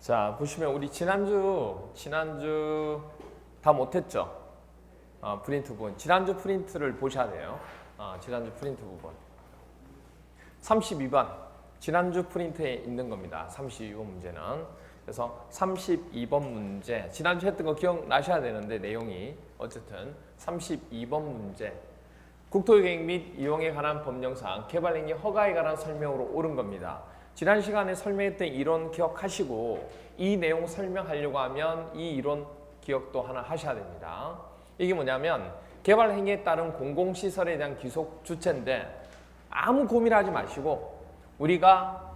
자, 보시면 우리 지난주 다 못했죠? 프린트 부분. 지난주 프린트를 보셔야 돼요. 지난주 프린트 부분. 32번. 지난주 프린트에 있는 겁니다. 32번 문제는. 그래서 32번 문제. 지난주 했던 거 기억나셔야 되는데 내용이 어쨌든 32번 문제. 국토계획 및 이용에 관한 법령상 개발행위 허가에 관한 설명으로 옳은 겁니다. 지난 시간에 설명했던 이론 기억하시고 이 내용 설명하려고 하면 이 이론 기억도 하나 하셔야 됩니다. 이게 뭐냐면 개발 행위에 따른 공공시설에 대한 기속 주체인데 아무 고민하지 마시고 우리가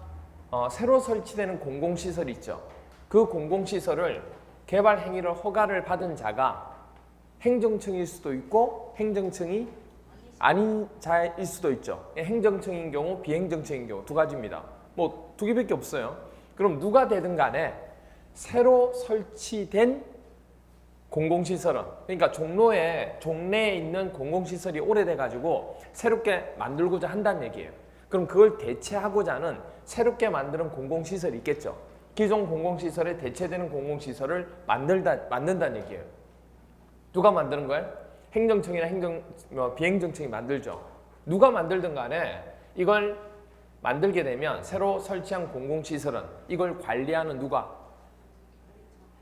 새로 설치되는 공공시설 있죠. 그 공공시설을 개발 행위를 허가를 받은 자가 행정청일 수도 있고 행정청이 아닌 자일 수도 있죠. 행정청인 경우 비행정청인 경우 두 가지입니다. 뭐 두 개밖에 없어요. 그럼 누가 되든 간에 새로 설치된 공공시설은 그러니까 종래에 있는 공공시설이 오래돼 가지고 새롭게 만들고자 한다는 얘기예요. 그럼 그걸 대체하고자 하는 새롭게 만드는 공공시설이 있겠죠. 기존 공공시설에 대체되는 공공시설을 만든다는 얘기예요. 누가 만드는 거예요? 행정청이나 비행정청이 만들죠. 누가 만들든 간에 이걸 만들게 되면 새로 설치한 공공시설은 이걸 관리하는 누가?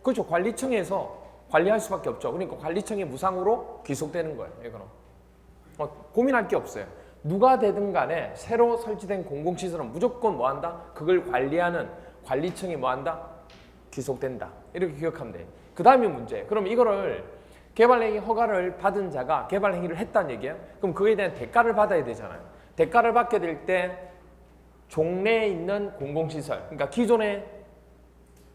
그렇죠. 관리청에서 관리할 수밖에 없죠. 그러니까 관리청의 무상으로 귀속되는 거예요. 이거는. 고민할 게 없어요. 누가 되든 간에 새로 설치된 공공시설은 무조건 뭐 한다? 그걸 관리하는 관리청이 뭐 한다? 귀속된다. 이렇게 기억하면 돼요. 그 다음이 문제. 그럼 이거를 개발행위 허가를 받은 자가 개발행위를 했다는 얘기예요. 그럼 그에 대한 대가를 받아야 되잖아요. 대가를 받게 될 때 종래에 있는 공공시설, 그러니까 기존에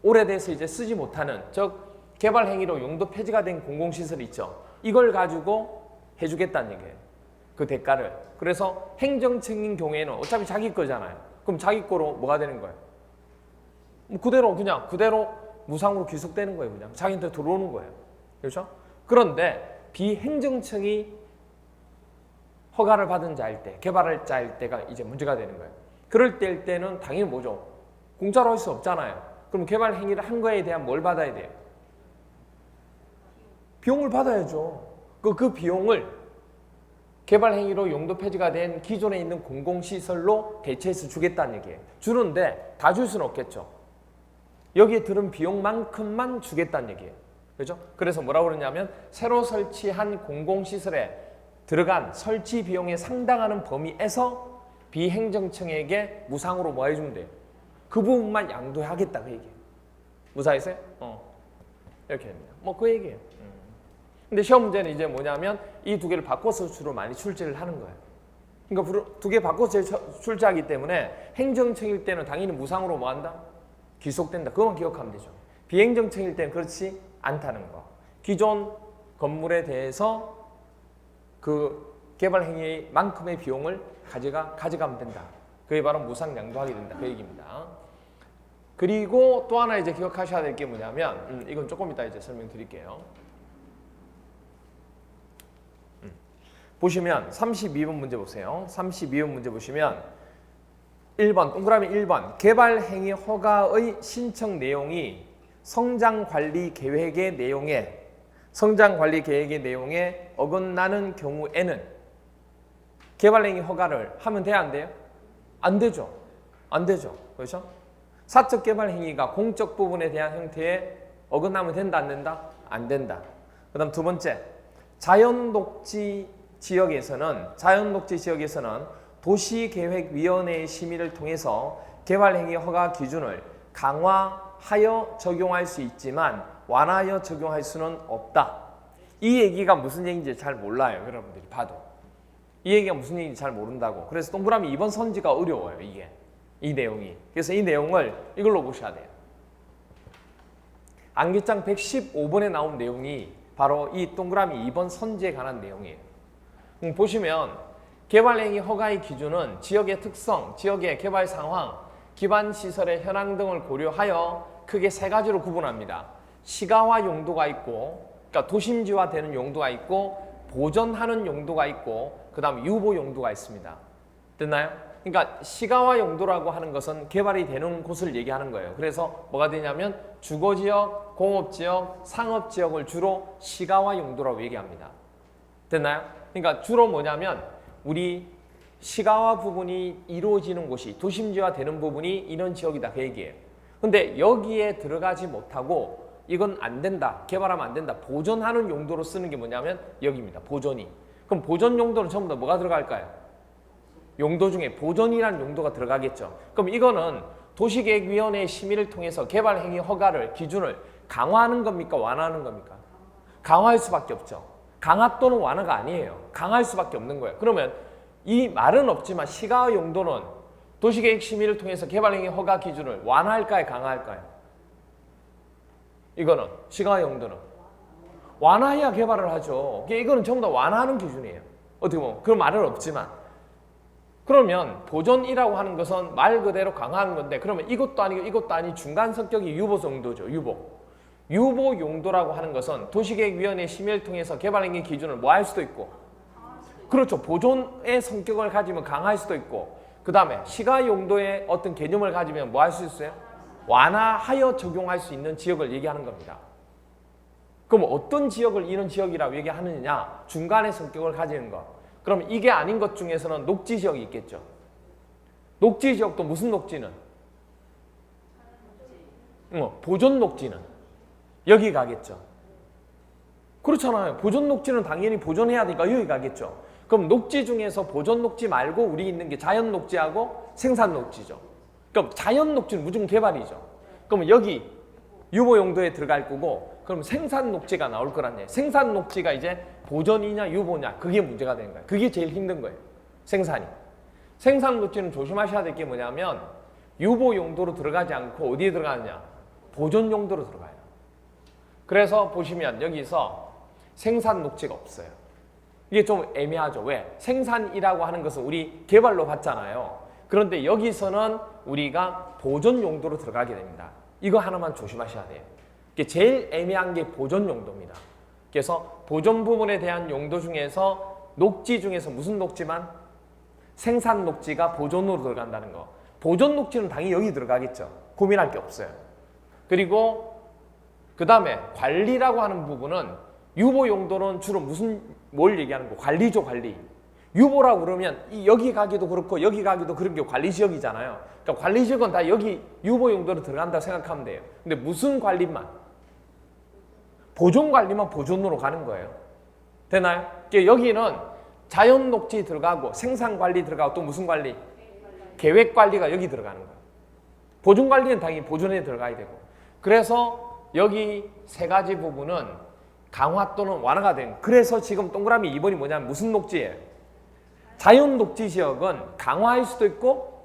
오래돼서 이제 쓰지 못하는 즉 개발행위로 용도 폐지가 된 공공시설 있죠. 이걸 가지고 해주겠다는 얘기예요. 그 대가를. 그래서 행정청인 경우에는 어차피 자기 거잖아요. 그럼 자기 거로 뭐가 되는 거예요? 그대로 무상으로 귀속되는 거예요. 그냥 자기한테 들어오는 거예요. 그렇죠? 그런데 비행정청이 허가를 받은 자일 때, 개발할 자일 때가 이제 문제가 되는 거예요. 그럴 때는 당연히 뭐죠? 공짜로 할 수 없잖아요. 그럼 개발 행위를 한 거에 대한 뭘 받아야 돼요? 비용을 받아야죠. 그 비용을 개발 행위로 용도 폐지가 된 기존에 있는 공공시설로 대체해서 주겠다는 얘기예요. 주는데 다 줄 수는 없겠죠. 여기에 들은 비용만큼만 주겠다는 얘기예요. 그렇죠? 그래서 뭐라고 그러냐면 새로 설치한 공공시설에 들어간 설치 비용에 상당하는 범위에서 비행정청에게 무상으로 뭐 해주면 돼요? 그 부분만 양도하겠다 그 얘기예요. 무사했어요? 이렇게 됩니다. 그 얘기예요. 근데 시험 문제는 이제 뭐냐면 이 두 개를 바꿔서 주로 많이 출제를 하는 거예요. 그러니까 두 개 바꿔서 출제하기 때문에 행정청일 때는 당연히 무상으로 뭐 한다? 귀속된다. 그것만 기억하면 되죠. 비행정청일 때는 그렇지 않다는 거. 기존 건물에 대해서 그 개발 행위만큼의 비용을 가져가면 된다. 그게 바로 무상 양도하게 된다. 그 얘기입니다. 그리고 또 하나 이제 기억하셔야 될 게 뭐냐면 이건 조금 이따 이제 설명드릴게요. 보시면 32번 문제 보세요. 32번 문제 보시면 1번 동그라미 1번 개발 행위 허가의 신청 내용이 성장관리 계획의 내용에 어긋나는 경우에는 개발행위 허가를 하면 돼야 안 돼요? 안 되죠. 안 되죠. 그렇죠? 사적 개발행위가 공적 부분에 대한 형태에 어긋나면 된다 안 된다? 안 된다. 그 다음 두 번째 자연녹지 지역에서는 도시계획위원회의 심의를 통해서 개발행위 허가 기준을 강화하여 적용할 수 있지만 완화하여 적용할 수는 없다. 이 얘기가 무슨 얘기인지 잘 몰라요. 여러분들이 봐도. 이 얘기가 무슨 얘기인지 잘 모른다고. 그래서 동그라미 2번 선지가 어려워요. 이 내용이. 그래서 이 내용을 이걸로 보셔야 돼요. 암기장 115번에 나온 내용이 바로 이 동그라미 2번 선지에 관한 내용이에요. 보시면 개발행위 허가의 기준은 지역의 특성, 지역의 개발 상황, 기반시설의 현황 등을 고려하여 크게 세 가지로 구분합니다. 시가화 용도가 있고, 그러니까 도심지화되는 용도가 있고, 보전하는 용도가 있고, 그 다음 유보 용도가 있습니다. 됐나요? 그러니까 시가화 용도라고 하는 것은 개발이 되는 곳을 얘기하는 거예요. 그래서 뭐가 되냐면 주거지역, 공업지역, 상업지역을 주로 시가화 용도라고 얘기합니다. 됐나요? 그러니까 주로 뭐냐면 우리 시가화 부분이 이루어지는 곳이 도심지화 되는 부분이 이런 지역이다 그 얘기예요. 근데 여기에 들어가지 못하고 이건 안 된다, 개발하면 안 된다, 보존하는 용도로 쓰는 게 뭐냐면 여기입니다. 보존이. 그럼 보존 용도는 전부 다 뭐가 들어갈까요? 용도 중에 보존이라는 용도가 들어가겠죠. 그럼 이거는 도시계획위원회의 심의를 통해서 개발행위 허가를 기준을 강화하는 겁니까? 완화하는 겁니까? 강화할 수밖에 없죠. 강화 또는 완화가 아니에요. 강화할 수밖에 없는 거예요. 그러면 이 말은 없지만 시가화 용도는 도시계획 심의를 통해서 개발행위 허가 기준을 완화할까요? 강화할까요? 이거는 시가화 용도는 완화해야 개발을 하죠. 이거는 전부 다 완화하는 기준이에요. 어떻게 보면 그런 말은 없지만 그러면 보존이라고 하는 것은 말 그대로 강화하는 건데 그러면 이것도 아니고 이것도 아닌 중간 성격이 유보 정도죠. 유보 용도라고 하는 것은 도시계획위원회 심의를 통해서 개발행위 기준을 뭐 할 수도 있고 그렇죠. 보존의 성격을 가지면 강화할 수도 있고 그 다음에 시가 용도의 어떤 개념을 가지면 뭐 할 수 있어요? 완화하여 적용할 수 있는 지역을 얘기하는 겁니다. 그럼 어떤 지역을 이런 지역이라고 얘기하느냐? 중간의 성격을 가지는 것. 그럼 이게 아닌 것 중에서는 녹지 지역이 있겠죠. 녹지 지역도 무슨 녹지는? 보존 녹지는 여기 가겠죠. 그렇잖아요. 보존 녹지는 당연히 보존해야 되니까 여기 가겠죠. 그럼 녹지 중에서 보존 녹지 말고 우리 있는 게 자연 녹지하고 생산 녹지죠. 그럼 자연 녹지는 무조건 개발이죠. 그럼 여기 유보 용도에 들어갈 거고 그럼 생산 녹지가 나올 거란 얘기예요. 생산 녹지가 이제 보존이냐 유보냐 그게 문제가 되는 거예요. 그게 제일 힘든 거예요. 생산이. 생산 녹지는 조심하셔야 될 게 뭐냐면 유보 용도로 들어가지 않고 어디에 들어가느냐? 보존 용도로 들어가요. 그래서 보시면 여기서 생산 녹지가 없어요. 이게 좀 애매하죠. 왜? 생산이라고 하는 것은 우리 개발로 봤잖아요. 그런데 여기서는 우리가 보존 용도로 들어가게 됩니다. 이거 하나만 조심하셔야 돼요. 이게 제일 애매한 게 보존 용도입니다. 그래서 보존 부분에 대한 용도 중에서 녹지 중에서 무슨 녹지만? 생산 녹지가 보존으로 들어간다는 거. 보존 녹지는 당연히 여기 들어가겠죠. 고민할 게 없어요. 그리고 그 다음에 관리라고 하는 부분은 유보 용도는 주로 뭘 얘기하는 거? 관리죠, 관리. 유보라고 그러면 여기 가기도 그렇고 여기 가기도 그런 게 관리지역이잖아요. 그러니까 관리지역은 다 여기 유보 용도로 들어간다고 생각하면 돼요. 근데 무슨 관리만? 보존 관리만 보존으로 가는 거예요. 되나요? 그러니까 여기는 자연 녹지 들어가고 생산 관리 들어가고 또 무슨 관리? 계획 관리가 여기 들어가는 거예요. 보존 관리는 당연히 보존에 들어가야 되고. 그래서 여기 세 가지 부분은 강화 또는 완화가 된. 그래서 지금 동그라미 2번이 뭐냐면 무슨 녹지예요? 자연 녹지 지역은 강화할 수도 있고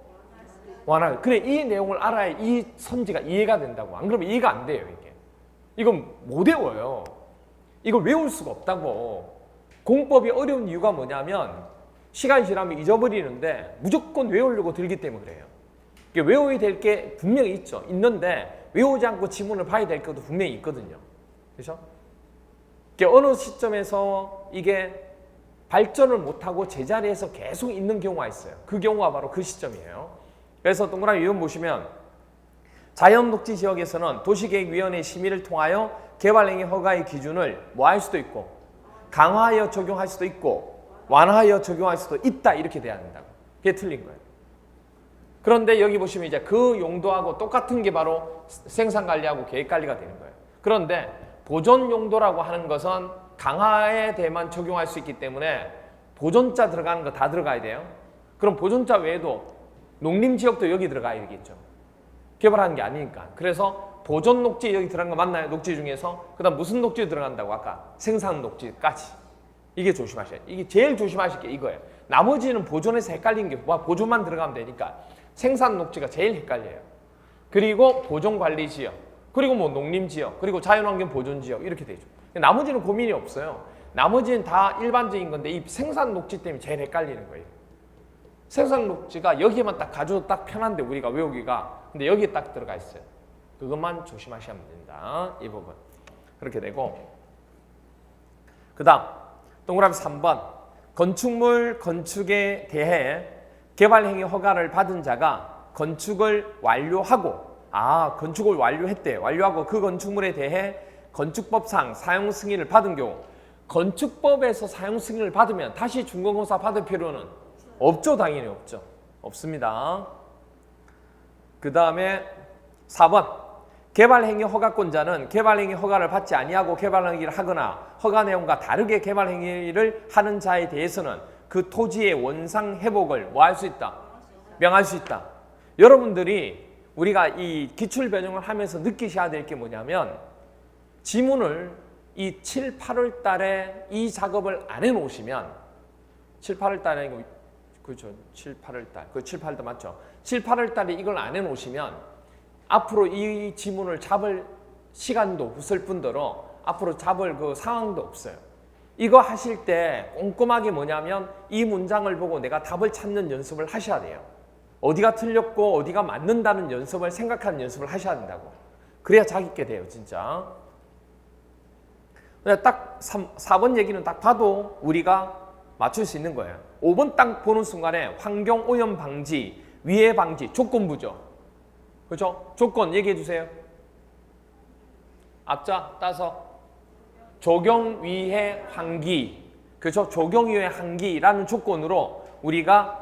완화. 그래 이 내용을 알아야 이 선지가 이해가 된다고. 안 그러면 이해가 안 돼요 이게. 이건 못 외워요. 이걸 외울 수가 없다고. 공법이 어려운 이유가 뭐냐면 시간이 지나면 잊어버리는데 무조건 외우려고 들기 때문에 그래요. 외워야 될 게 분명히 있죠. 있는데 외우지 않고 지문을 봐야 될 것도 분명히 있거든요. 그렇죠? 어느 시점에서 이게 발전을 못하고 제자리에서 계속 있는 경우가 있어요. 그 경우가 바로 그 시점이에요. 그래서 동그라미 이런 보시면 자연녹지 지역에서는 도시계획위원회 심의를 통하여 개발행위 허가의 기준을 뭐 할 수도 있고 강화하여 적용할 수도 있고 완화하여 적용할 수도 있다 이렇게 돼야 된다고. 그게 틀린 거예요. 그런데 여기 보시면 이제 그 용도하고 똑같은 게 바로 생산관리하고 계획관리가 되는 거예요. 그런데 보존 용도라고 하는 것은 강화에 대해만 적용할 수 있기 때문에 보존자 들어가는 거 다 들어가야 돼요. 그럼 보존자 외에도 농림지역도 여기 들어가야 되겠죠. 개발하는 게 아니니까. 그래서 보존 녹지 여기 들어간 거 맞나요? 녹지 중에서. 그 다음 무슨 녹지 들어간다고 아까? 생산 녹지까지. 이게 조심하셔야 돼요. 이게 제일 조심하실 게 이거예요. 나머지는 보존에서 헷갈리는 게 보존만 들어가면 되니까 생산 녹지가 제일 헷갈려요. 그리고 보존 관리 지역, 그리고 뭐 농림 지역, 그리고 자연환경 보존 지역 이렇게 되죠. 나머지는 고민이 없어요. 나머지는 다 일반적인 건데 이 생산 녹지 때문에 제일 헷갈리는 거예요. 생산 녹지가 여기에만 딱 가져도 딱 편한데 우리가 외우기가. 근데 여기에 딱 들어가 있어요. 그것만 조심하시면 된다. 이 부분. 그렇게 되고 그 다음 동그라미 3번 건축물 건축에 대해 개발행위 허가를 받은 자가 건축을 완료하고 건축을 완료했대. 완료하고 그 건축물에 대해 건축법상 사용 승인을 받은 경우 건축법에서 사용 승인을 받으면 다시 준공허사 받을 필요는 없죠. 당연히 없죠. 없습니다. 그 다음에 4번 개발행위 허가권자는 개발행위 허가를 받지 아니하고 개발행위를 하거나 허가 내용과 다르게 개발행위를 하는 자에 대해서는 그 토지의 원상 회복을 뭐 할 수 있다? 명할 수 있다. 여러분들이 우리가 이 기출 변형을 하면서 느끼셔야 될 게 뭐냐면 지문을 이 7, 8월 달에 이 작업을 안 해놓으시면 7, 8월 달에 그렇죠. 7, 8월 달. 그 7, 8월 달 맞죠? 7, 8월 달에 이걸 안 해놓으시면 앞으로 이 지문을 잡을 시간도 없을 뿐더러 앞으로 잡을 그 상황도 없어요. 이거 하실 때 꼼꼼하게 뭐냐면 이 문장을 보고 내가 답을 찾는 연습을 하셔야 돼요. 어디가 틀렸고 어디가 맞는다는 연습을 생각하는 연습을 하셔야 된다고. 그래야 잘 있게 돼요. 진짜. 딱 4번 얘기는 딱 봐도 우리가 맞출 수 있는 거예요. 5번 딱 보는 순간에 환경오염 방지, 위해 방지, 조건부죠. 그렇죠? 조건 얘기해 주세요. 앞자 따서 조경 위해 환기, 그렇죠? 조경 위해 환기라는 조건으로 우리가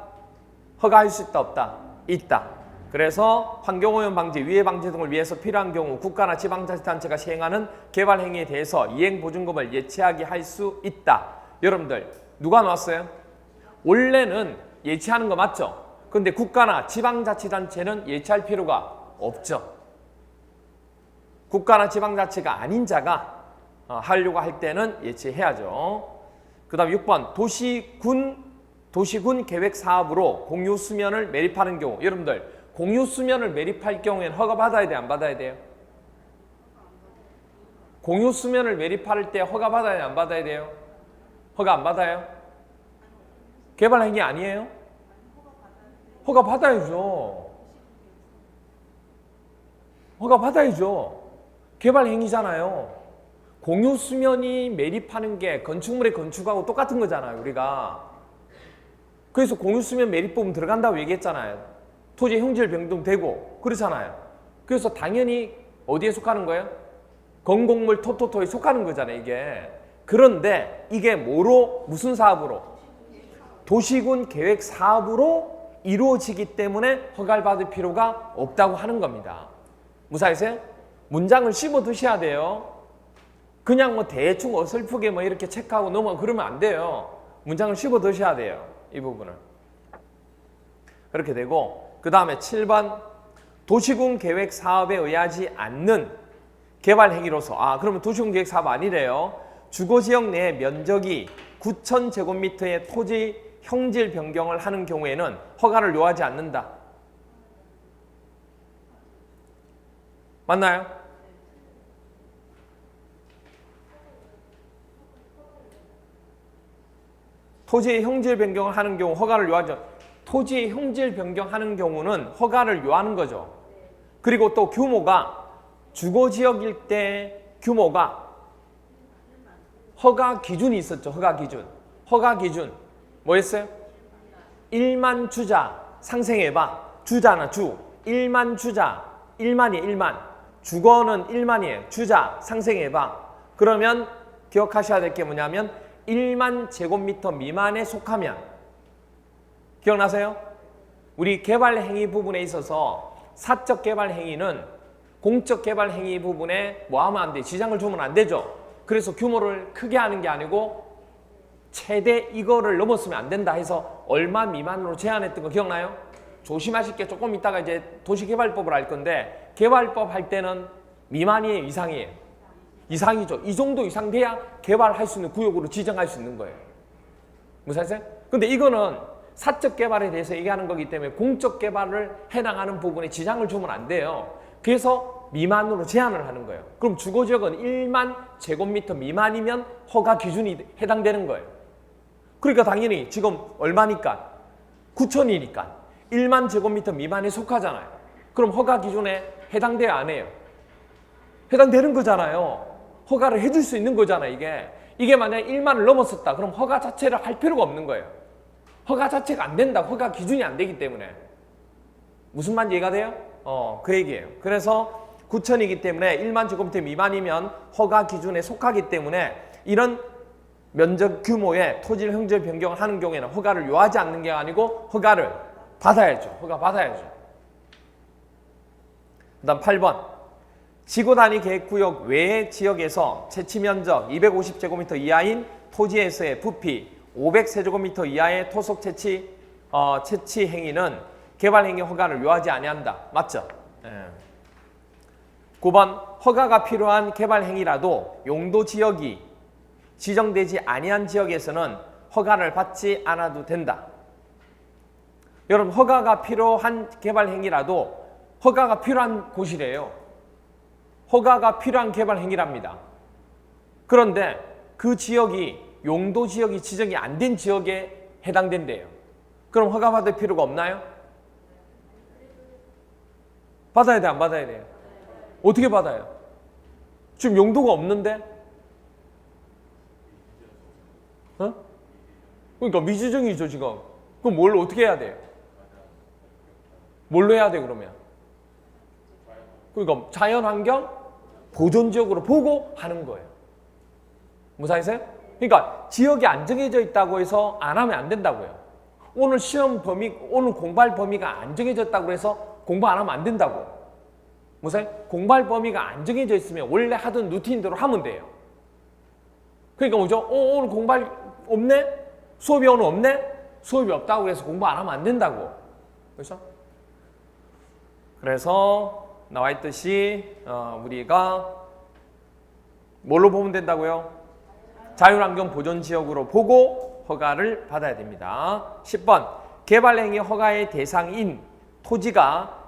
허가할 수 있다 없다? 있다. 그래서 환경오염 방지, 위해 방지 등을 위해서 필요한 경우 국가나 지방자치단체가 시행하는 개발 행위에 대해서 이행 보증금을 예치하게 할 수 있다. 여러분들 누가 나왔어요? 원래는 예치하는 거 맞죠? 근데 국가나 지방자치단체는 예치할 필요가 없죠. 국가나 지방자치가 아닌 자가 하려고 할 때는 예치해야죠. 그 다음 6번 도시군 계획 사업으로 공유 수면을 매립하는 경우 여러분들 공유 수면을 매립할 경우에는 허가 받아야 돼? 안 받아야 돼요? 공유 수면을 매립할 때 허가 받아야 돼? 안 받아야 돼요? 허가 안 받아요? 개발 행위 아니에요? 허가 받아야죠. 허가 받아야죠. 개발 행위잖아요. 공유 수면이 매립하는 게 건축물의 건축하고 똑같은 거잖아요. 우리가. 그래서 공유 수면 매립부분 들어간다고 얘기했잖아요. 토지 형질 변동되고 그렇잖아요. 그래서 당연히 어디에 속하는 거예요? 건공물 토토토에 속하는 거잖아요. 이게. 그런데 이게 뭐로 무슨 사업으로? 도시군 계획 사업으로 이루어지기 때문에 허가를 받을 필요가 없다고 하는 겁니다. 무사하세요? 문장을 씹어 드셔야 돼요. 그냥 뭐 대충 어설프게 뭐 이렇게 체크하고 넘어 그러면 안 돼요. 문장을 씹어 드셔야 돼요. 이 부분을. 그렇게 되고 그 다음에 7번 도시군 계획 사업에 의하지 않는 개발 행위로서 그러면 도시군 계획 사업 아니래요. 주거지역 내 면적이 9,000제곱미터의 토지 형질 변경을 하는 경우에는 허가를 요하지 않는다. 맞나요? 토지의 형질 변경을 하는 경우 허가를 요하죠. 토지의 형질 변경하는 경우는 허가를 요하는 거죠. 그리고 또 규모가 주거지역일 때 규모가 허가 기준이 있었죠. 허가 기준 뭐였어요? 1만 주자 상생해봐. 주자나 주 1만 주자 1만이에요. 1만 주거는 1만이에요. 주자 상생해봐. 그러면 기억하셔야 될 게 뭐냐면 1만 제곱미터 미만에 속하면 기억나세요? 우리 개발 행위 부분에 있어서 사적 개발 행위는 공적 개발 행위 부분에 뭐 하면 안 돼? 지장을 주면 안 되죠. 그래서 규모를 크게 하는 게 아니고 최대 이거를 넘었으면 안 된다 해서 얼마 미만으로 제한했던 거 기억나요? 조심하실 게 조금 있다가 이제 도시개발법을 할 건데 개발법 할 때는 미만이에요? 이상이에요? 이상이죠. 이 정도 이상 돼야 개발할 수 있는 구역으로 지정할 수 있는 거예요. 무슨 말이세요? 근데 이거는 사적 개발에 대해서 얘기하는 거기 때문에 공적 개발을 해나가는 부분에 지장을 주면 안 돼요. 그래서 미만으로 제한을 하는 거예요. 그럼 주거지역은 1만 제곱미터 미만이면 허가 기준이 해당되는 거예요. 그러니까 당연히 지금 얼마니까? 9,000이니까 1만 제곱미터 미만에 속하잖아요. 그럼 허가 기준에 해당돼야 안 해요? 해당되는 거잖아요. 허가를 해줄 수 있는 거잖아요. 이게 만약에 1만을 넘었었다. 그럼 허가 자체를 할 필요가 없는 거예요. 허가 자체가 안 된다. 허가 기준이 안 되기 때문에. 무슨 말 이해가 돼요? 그 얘기예요. 그래서 구천이기 때문에 1만 제곱미터 미만이면 허가 기준에 속하기 때문에 이런 면적 규모의 토지를 형질 변경을 하는 경우에는 허가를 요하지 않는 게 아니고 허가를 받아야죠. 허가 받아야죠. 그 다음 8번. 지구 단위 계획구역 외의 지역에서 채취 면적 250제곱미터 이하인 토지에서의 부피 500세제곱미터 이하의 토속 채취 행위는 개발 행위 허가를 요하지 아니한다. 맞죠? 9번. 허가가 필요한 개발 행위라도 용도 지역이 지정되지 아니한 지역에서는 허가를 받지 않아도 된다. 여러분, 허가가 필요한 개발 행위라도 허가가 필요한 곳이래요. 허가가 필요한 개발 행위랍니다. 그런데 그 지역이 용도 지역이 지정이 안 된 지역에 해당된대요. 그럼 허가 받을 필요가 없나요? 받아야 돼, 안 받아야 돼요? 어떻게 받아요? 지금 용도가 없는데? 그러니까 미지정이죠, 지금. 그럼 뭘 어떻게 해야 돼요? 뭘로 해야 돼, 그러면? 그러니까 자연환경 보존지역으로 보고 하는 거예요. 무사히세요? 그러니까 지역이 안 정해져 있다고 해서 안 하면 안 된다고요. 오늘 오늘 공부할 범위가 안 정해졌다고 해서 공부 안 하면 안 된다고. 무사히? 공부할 범위가 안 정해져 있으면 원래 하던 루틴대로 하면 돼요. 그러니까 뭐죠? 오늘 공부할 없네? 수업이 오늘 없네? 수업이 없다고 해서 공부 안 하면 안 된다고. 그렇죠? 그래서 나와 있듯이 우리가 뭘로 보면 된다고요? 자율환경 보존지역으로 보고 허가를 받아야 됩니다. 10번. 개발행위 허가의 대상인 토지가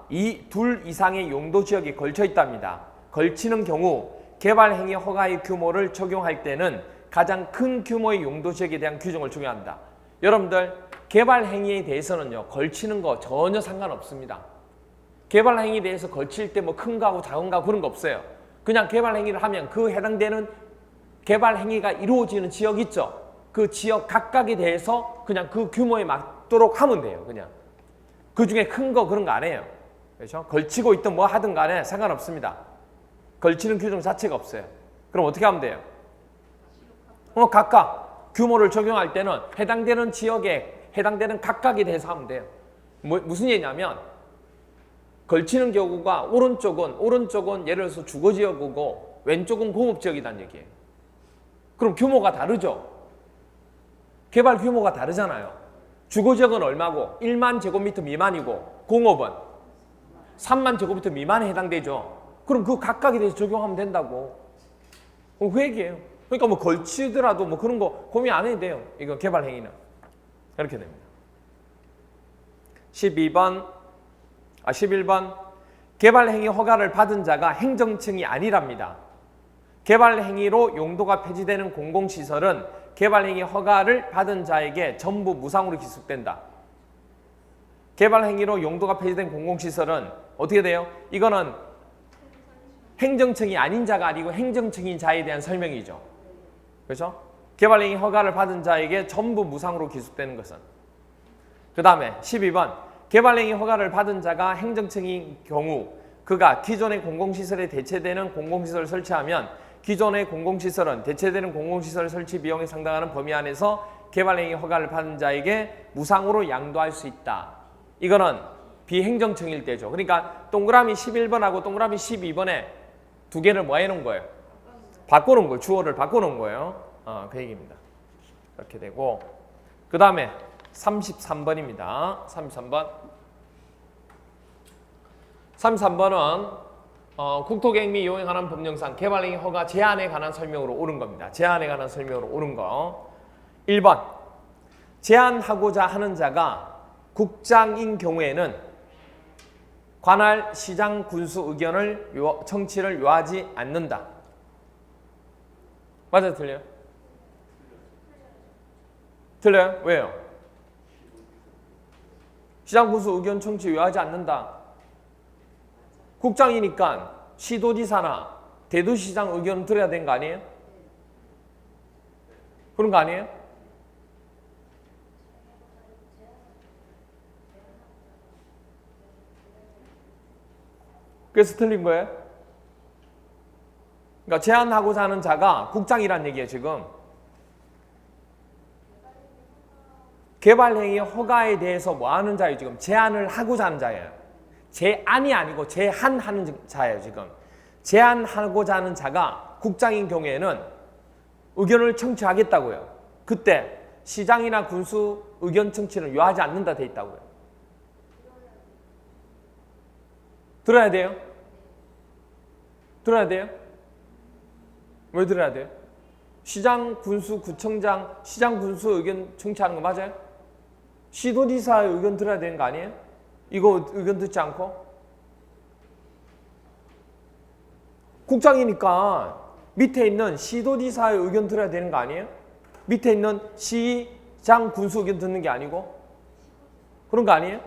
둘 이상의 용도지역에 걸쳐 있답니다. 걸치는 경우 개발행위 허가의 규모를 적용할 때는 가장 큰 규모의 용도지역에 대한 규정을 적용한다. 여러분들, 개발행위에 대해서는요, 걸치는 거 전혀 상관없습니다. 개발행위에 대해서 걸칠 때 뭐 큰 거하고 작은 거하고 그런 거 없어요. 그냥 개발행위를 하면 그 해당되는 개발행위가 이루어지는 지역 있죠? 그 지역 각각에 대해서 그냥 그 규모에 맞도록 하면 돼요. 그냥. 그 중에 큰 거 그런 거 안 해요. 그렇죠? 걸치고 있든 뭐 하든 간에 상관없습니다. 걸치는 규정 자체가 없어요. 그럼 어떻게 하면 돼요? 각각 규모를 적용할 때는 해당되는 지역에 해당되는 각각에 대해서 하면 돼요. 무슨 얘기냐면 걸치는 경우가 오른쪽은 예를 들어서 주거지역이고 왼쪽은 공업지역이란 얘기예요. 그럼 규모가 다르죠. 개발 규모가 다르잖아요. 주거지역은 얼마고 1만 제곱미터 미만이고 공업은 3만 제곱미터 미만에 해당되죠. 그럼 그 각각에 대해서 적용하면 된다고. 그 얘기예요. 그러니까 뭐 걸치더라도 뭐 그런 거 고민 안 해도 돼요. 이거 개발 행위는. 이렇게 됩니다. 11번. 개발 행위 허가를 받은 자가 행정층이 아니랍니다. 개발 행위로 용도가 폐지되는 공공시설은 개발 행위 허가를 받은 자에게 전부 무상으로 기속된다. 개발 행위로 용도가 폐지된 공공시설은 어떻게 돼요? 이거는 행정층이 아닌 자가 아니고 행정층인 자에 대한 설명이죠. 그렇죠? 개발행위 허가를 받은 자에게 전부 무상으로 기속되는 것은. 그 다음에 12번. 개발행위 허가를 받은 자가 행정층인 경우 그가 기존의 공공시설에 대체되는 공공시설을 설치하면 기존의 공공시설은 대체되는 공공시설 설치 비용에 상당하는 범위 안에서 개발행위 허가를 받은 자에게 무상으로 양도할 수 있다. 이거는 비행정층일 때죠. 그러니까 동그라미 11번하고 동그라미 12번에 두 개를 뭐 해놓은 거예요? 바꿔놓은 거예요. 주어를 바꿔놓은 거예요. 그 얘기입니다. 이렇게 되고 그 다음에 33번입니다. 33번은 국토계획 및 이용에 관한 법령상 개발행위 허가 제한에 관한 설명으로 옳은 겁니다. 제한에 관한 설명으로 옳은 거. 1번. 제한하고자 하는 자가 국장인 경우에는 관할 시장 군수 의견을 청취를 요하지 않는다. 맞아요? 틀려요? 틀려요? 왜요? 시장 군수 의견 청취 요하지 않는다. 국장이니까 시도지사나 대도시장 의견을 들어야 되는 거 아니에요? 그런 거 아니에요? 그래서 틀린 거예요. 그러니까 제한하고자 하는 자가 국장이란 얘기예요, 지금. 개발행위 허가에 대해서 뭐 하는 자예요, 지금? 제한을 하고자 하는 자예요. 제안이 아니고 제한하는 자예요, 지금. 제한하고자 하는 자가 국장인 경우에는 의견을 청취하겠다고요. 그때 시장이나 군수 의견 청취는 요하지 않는다 돼 있다고요. 들어야 돼요? 들어야 돼요? 왜 들어야 돼요? 시장, 군수, 구청장, 시장, 군수 의견 청취하는 거 맞아요? 시도지사의 의견 들어야 되는 거 아니에요? 이거 의견 듣지 않고? 국장이니까 밑에 있는 시도지사의 의견 들어야 되는 거 아니에요? 밑에 있는 시장, 군수 의견 듣는 게 아니고? 그런 거 아니에요?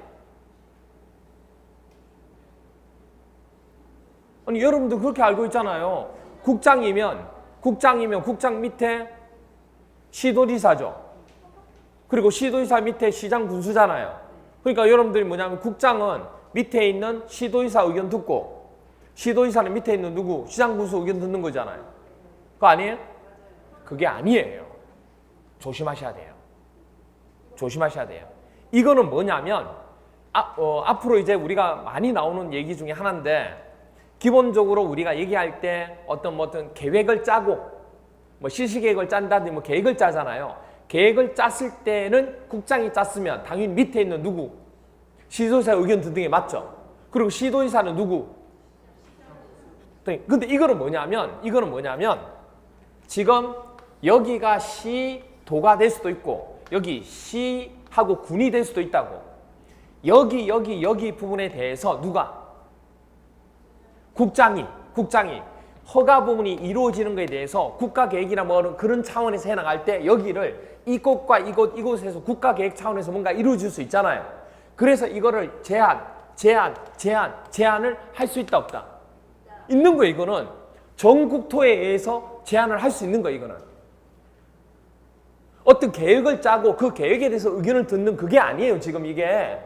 아니, 여러분도 그렇게 알고 있잖아요. 국장이면 국장 밑에 시도지사죠. 그리고 시도지사 밑에 시장, 군수잖아요. 그러니까 여러분들이 뭐냐면 국장은 밑에 있는 시도지사 의견 듣고 시도지사는 밑에 있는 누구? 시장, 군수 의견 듣는 거잖아요. 그거 아니에요? 그게 아니에요. 조심하셔야 돼요. 조심하셔야 돼요. 이거는 뭐냐면 앞으로 이제 우리가 많이 나오는 얘기 중에 하나인데 기본적으로 우리가 얘기할 때 어떤 계획을 짜고 뭐 실시계획을 짠다든지 뭐 계획을 짜잖아요. 계획을 짰을 때는 국장이 짰으면 당연히 밑에 있는 누구? 시도지사 의견 듣는 게 맞죠. 그리고 시도지사는 누구? 근데 이거는 뭐냐면 지금 여기가 시도가 될 수도 있고 여기 시하고 군이 될 수도 있다고. 여기 부분에 대해서 누가? 국장이 허가 부분이 이루어지는 것에 대해서 국가계획이나 뭐 그런 차원에서 해나갈 때 여기를 이곳과 이곳에서 국가계획 차원에서 뭔가 이루어질 수 있잖아요. 그래서 이거를 제한을 할 수 있다 없다? 있는 거예요. 이거는 전국토에 의해서 제한을 할 수 있는 거예요. 이거는 어떤 계획을 짜고 그 계획에 대해서 의견을 듣는 그게 아니에요. 지금 이게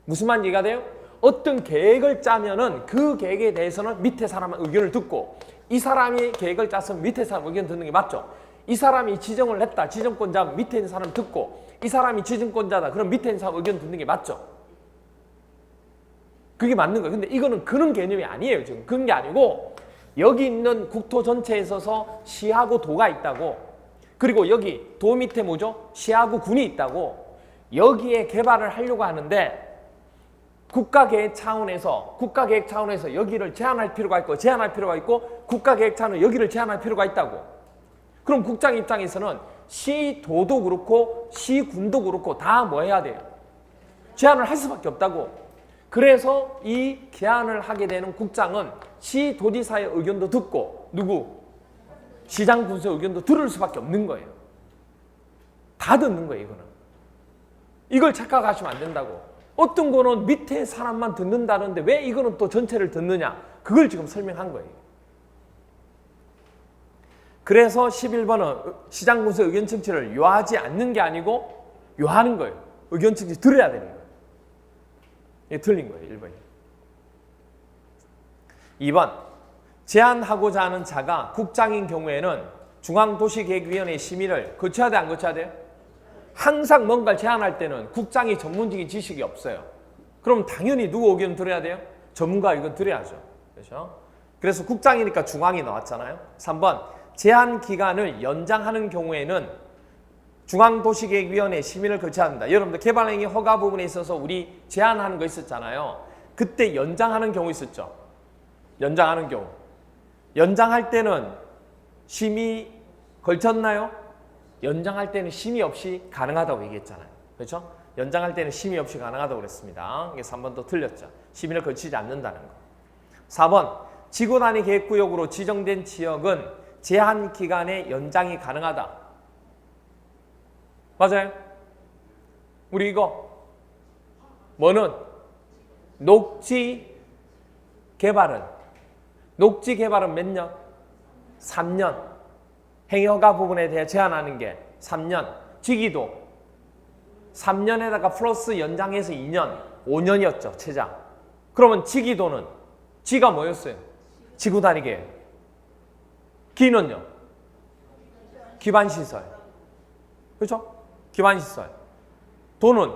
무슨 말 이해가 돼요? 어떤 계획을 짜면은 그 계획에 대해서는 밑에 사람의 의견을 듣고 이 사람이 계획을 짰으면 밑에 사람 의견 듣는 게 맞죠. 이 사람이 지정을 했다. 지정권자 밑에 있는 사람 듣고 이 사람이 지정권자다. 그럼 밑에 있는 사람 의견 듣는 게 맞죠. 그게 맞는 거예요. 근데 이거는 그런 개념이 아니에요. 지금 그런 게 아니고 여기 있는 국토 전체에 있어서 시하고 도가 있다고. 그리고 여기 도 밑에 뭐죠? 시하고 군이 있다고. 여기에 개발을 하려고 하는데 국가계획 차원에서 여기를 제한할 필요가 있고 국가계획 차원에서 여기를 제한할 필요가 있다고. 그럼 국장 입장에서는 시도도 그렇고 시군도 그렇고 다 뭐 해야 돼요? 제한을 할 수밖에 없다고. 그래서 이 제한을 하게 되는 국장은 시도지사의 의견도 듣고 누구? 시장, 군수의 의견도 들을 수밖에 없는 거예요. 다 듣는 거예요. 이거는. 이걸 착각하시면 안 된다고. 어떤 거는 밑에 사람만 듣는다는데 왜 이거는 또 전체를 듣느냐? 그걸 지금 설명한 거예요. 그래서 11번은 시장, 군수 의견 청취를 요하지 않는 게 아니고 요하는 거예요. 의견 청취 들어야 되는 거예요. 이게 틀린 거예요. 1번이. 2번. 제한하고자 하는 자가 국장인 경우에는 중앙도시계획위원회의 심의를 거쳐야 돼, 안 거쳐야 돼요? 항상 뭔가를 제안할 때는 국장이 전문적인 지식이 없어요. 그럼 당연히 누구 의견 들어야 돼요? 전문가 의견 들어야죠. 그렇죠? 그래서 국장이니까 중앙이 나왔잖아요. 3번. 제한 기간을 연장하는 경우에는 중앙도시계획위원회 심의를 거쳐야 한다. 여러분들 개발행위 허가 부분에 있어서 우리 제한하는 거 있었잖아요. 그때 연장하는 경우 있었죠. 연장하는 경우. 연장할 때는 심의 걸쳤나요? 연장할 때는 심의 없이 가능하다고 얘기했잖아요. 그렇죠? 연장할 때는 심의 없이 가능하다고 그랬습니다. 이게 3번도 틀렸죠. 심의를 거치지 않는다는 거. 4번. 지구 단위 계획구역으로 지정된 지역은 제한 기간의 연장이 가능하다. 맞아요? 우리 이거 뭐는 녹지 개발은 몇 년? 3년. 행위허가 부분에 대해 제한하는 게 3년. 지기도 3년에다가 플러스 연장해서 2년, 5년이었죠. 최장. 그러면 지기도는 지가 뭐였어요? 지구 단위 계획. 기는요? 기반시설. 그렇죠? 기반시설. 도는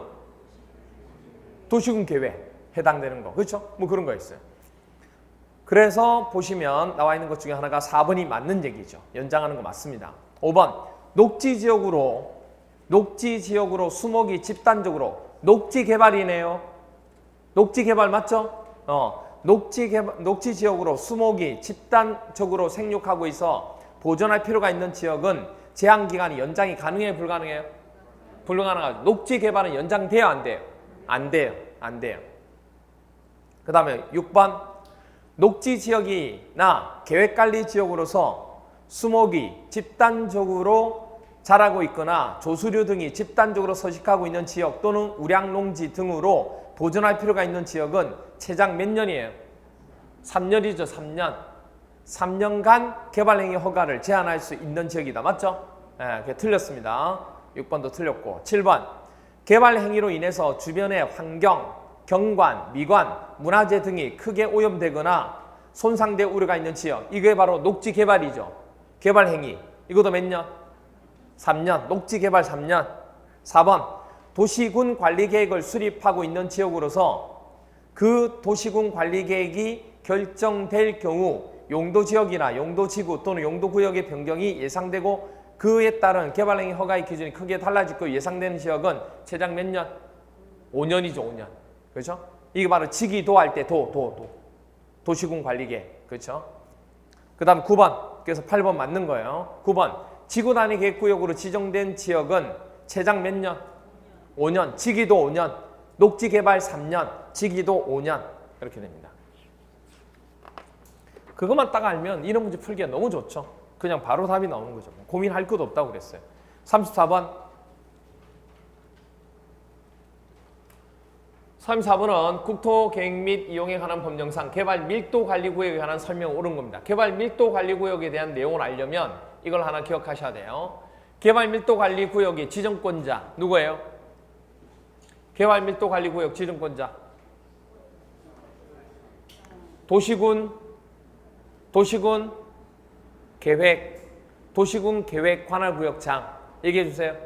도시군 계획 해당되는 거. 그렇죠? 뭐 그런 거 있어요. 그래서 보시면 나와 있는 것 중에 하나가 4번이 맞는 얘기죠. 연장하는 거 맞습니다. 5번 녹지 지역으로 수목이 집단적으로 녹지 개발이네요. 녹지 개발 맞죠? 녹지 지역으로 수목이 집단적으로 생육하고 있어 보존할 필요가 있는 지역은 제한 기간이 연장이 가능해요, 불가능해요? 불가능하죠. 녹지 개발은 연장돼요, 안 돼요? 안 돼요. 안 돼요. 그 다음에 6번 녹지 지역이나 계획관리 지역으로서 수목이 집단적으로 자라고 있거나 조수류 등이 집단적으로 서식하고 있는 지역 또는 우량농지 등으로 보존할 필요가 있는 지역은 최장 몇 년이에요? 3년이죠. 3년. 3년간 개발행위 허가를 제한할 수 있는 지역이다. 맞죠? 네, 그게 틀렸습니다. 6번도 틀렸고. 7번 개발행위로 인해서 주변의 환경, 경관, 미관, 문화재 등이 크게 오염되거나 손상될 우려가 있는 지역. 이게 바로 녹지 개발이죠. 개발행위. 이것도 몇 년? 3년. 녹지 개발 3년. 4번 도시군 관리계획을 수립하고 있는 지역으로서 그 도시군 관리계획이 결정될 경우 용도지역이나 용도지구 또는 용도구역의 변경이 예상되고 그에 따른 개발행위 허가의 기준이 크게 달라질 거 예상되는 지역은 최장 몇 년? 5년이죠. 5년. 그렇죠? 이게 바로 지기도 할 때 도시군 관리계획. 그렇죠? 그 다음 9번. 그래서 8번 맞는 거예요. 9번 지구 단위 계획구역으로 지정된 지역은 최장 몇 년? 5년. 지기도 5년. 녹지 개발 3년. 지기도 5년. 이렇게 됩니다. 그것만 딱 알면 이런 문제 풀기가 너무 좋죠. 그냥 바로 답이 나오는 거죠. 고민할 것도 없다고 그랬어요. 34번. 34번은 국토계획 및 이용에 관한 법령상 개발 밀도 관리 구역에 관한 설명을 옳은 겁니다. 개발 밀도 관리 구역에 대한 내용을 알려면 이걸 하나 기억하셔야 돼요. 개발 밀도 관리 구역의 지정권자 누구예요? 개발 밀도 관리 구역 지정권자 도시군 계획 관할구역장 얘기해 주세요.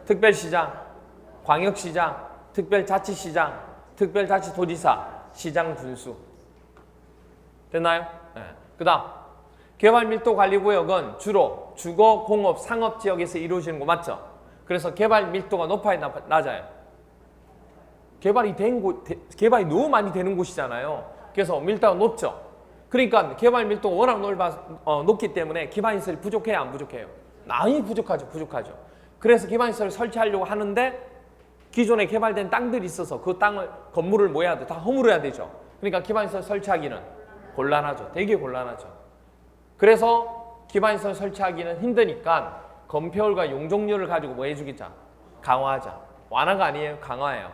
특별시장, 광역시장, 특별자치시장, 특별자치도지사, 시장 군수. 됐나요? 네. 그 다음 개발밀도관리구역은 주로 주거, 공업, 상업지역에서 이루어지는 거 맞죠? 그래서 개발밀도가 높아야 낮아요? 개발이 너무 많이 되는 곳이잖아요. 그래서 밀도가 높죠? 그러니까 개발밀도가 워낙 높기 때문에 기반시설이 부족해요? 안 부족해요? 많이 부족하죠. 그래서 기반시설을 설치하려고 하는데 기존에 개발된 땅들이 있어서 그 땅을 건물을 뭐 해야 돼? 다 허물어야 되죠. 그러니까 기반시설 설치하기는 곤란하죠. 되게 곤란하죠. 그래서 기반시설 설치하기는 힘드니까 건폐율과 용적률을 가지고 뭐 해주겠자? 강화하자. 완화가 아니에요. 강화예요.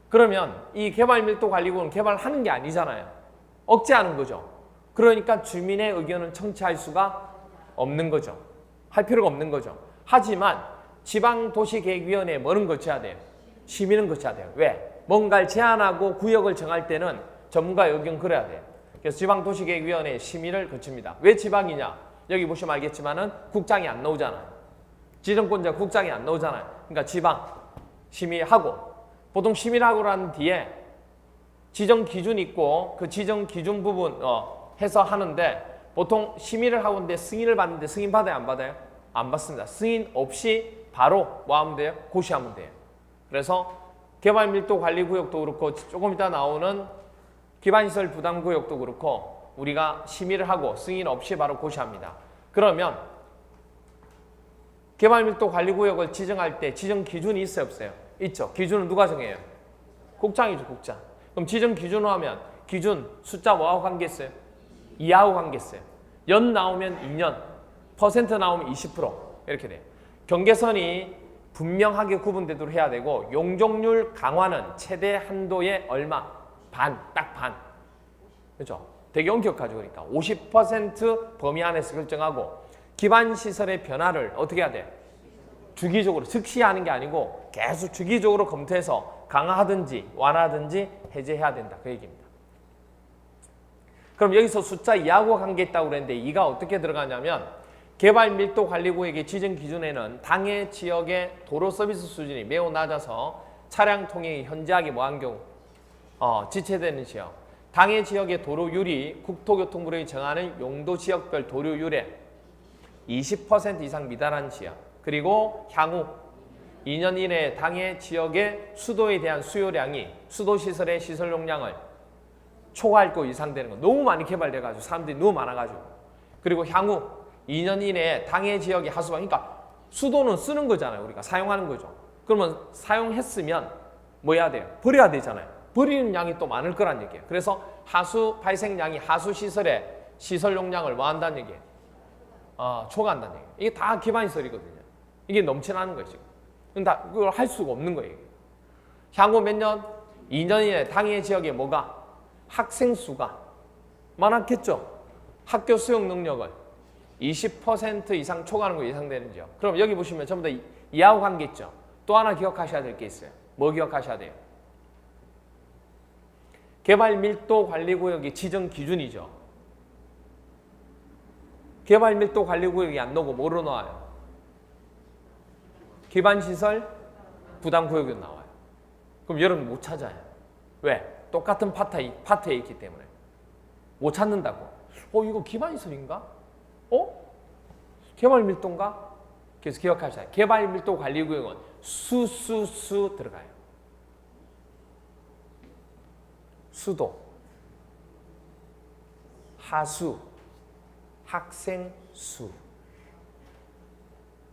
그러면 이 개발밀도관리구역은 개발하는 게 아니잖아요. 억제하는 거죠. 그러니까 주민의 의견은 청취할 수가 없는 거죠. 할 필요가 없는 거죠. 하지만 지방도시계획위원회에 뭐는 거쳐야 돼요? 시민은 거쳐야 돼요. 왜? 뭔가를 제한하고 구역을 정할 때는 전문가의 의견 그래야 돼요. 그래서 지방도시계획위원회에 심의를 거칩니다. 왜 지방이냐? 여기 보시면 알겠지만은 국장이 안 나오잖아요. 지정권자 국장이 안 나오잖아요. 그러니까 지방 심의하고 보통 심의를 하고 난 뒤에 지정 기준이 있고 그 지정 기준 부분 해서 하는데 보통 심의를 하고 있는데 승인을 받는데 승인 받아요? 안 받아요? 안 받습니다. 승인 없이 바로 뭐 하면 돼요? 고시하면 돼요. 그래서 개발밀도관리구역도 그렇고 조금 이따 나오는 기반시설 부담구역도 그렇고 우리가 심의를 하고 승인 없이 바로 고시합니다. 그러면 개발밀도관리구역을 지정할 때 지정 기준이 있어요? 없어요? 있죠. 기준은 누가 정해요? 국장이죠. 국장. 그럼 지정 기준으로 하면 기준 숫자 뭐하고 관계 있어요? 2하고 관계 있어요. 연 나오면 2년, 퍼센트 나오면 20% 이렇게 돼요. 경계선이 분명하게 구분되도록 해야 되고 용적률 강화는 최대 한도의 얼마? 반, 딱 반. 그렇죠? 되게 엄격하죠. 그러니까 50% 범위 안에서 결정하고 기반시설의 변화를 어떻게 해야 돼요? 주기적으로 즉시 하는 게 아니고 계속 주기적으로 검토해서 강화하든지 완화하든지 해제해야 된다. 그 얘기입니다. 그럼 여기서 숫자 2하고 관계있다고 그랬는데 2가 어떻게 들어가냐면 개발밀도관리구역의 지정 기준에는 당해 지역의 도로 서비스 수준이 매우 낮아서 차량 통행이 현저하게 뭐한 경우 지체되는 지역, 당해 지역의 도로율이 국토교통부령이 정하는 용도 지역별 도로율의 20% 이상 미달한 지역, 그리고 향후 2년 이내에 당해 지역의 수도에 대한 수요량이 수도시설의 시설 용량을 초과할 거 이상 되는 거. 너무 많이 개발돼가지고 사람들이 너무 많아가지고. 그리고 향후 2년 이내에 당해 지역의 하수방, 그러니까 수도는 쓰는 거잖아요. 우리가 사용하는 거죠. 그러면 사용했으면 뭐 해야 돼요? 버려야 되잖아요. 버리는 양이 또 많을 거란 얘기예요. 그래서 하수 발생량이 하수 시설의 시설 용량을 뭐 한다는 얘기예요? 초과한다는 얘기예요. 이게 다 기반시설이거든요. 이게 넘쳐나는 거예요, 지금. 다 그걸 할 수가 없는 거예요. 향후 몇 년? 2년 이내 당해 지역에 뭐가? 학생 수가 많았겠죠. 학교 수용 능력을 20% 이상 초과하는 거 예상되는 지역. 그럼 여기 보시면 전부 다 이하고 관계 있죠. 또 하나 기억하셔야 될 게 있어요. 뭐 기억하셔야 돼요? 개발밀도관리구역의 지정 기준이죠. 개발밀도관리구역이 안 나오고 뭐로 나와요? 기반시설 부담구역이 나와요. 그럼 여러분 못 찾아요. 왜? 똑같은 파트에 있기 때문에. 못 찾는다고. 이거 기반시설인가? 개발밀도인가? 그래서 기억하셔야 돼요. 개발밀도관리구역은 수 들어가요. 수도, 하수, 학생 수.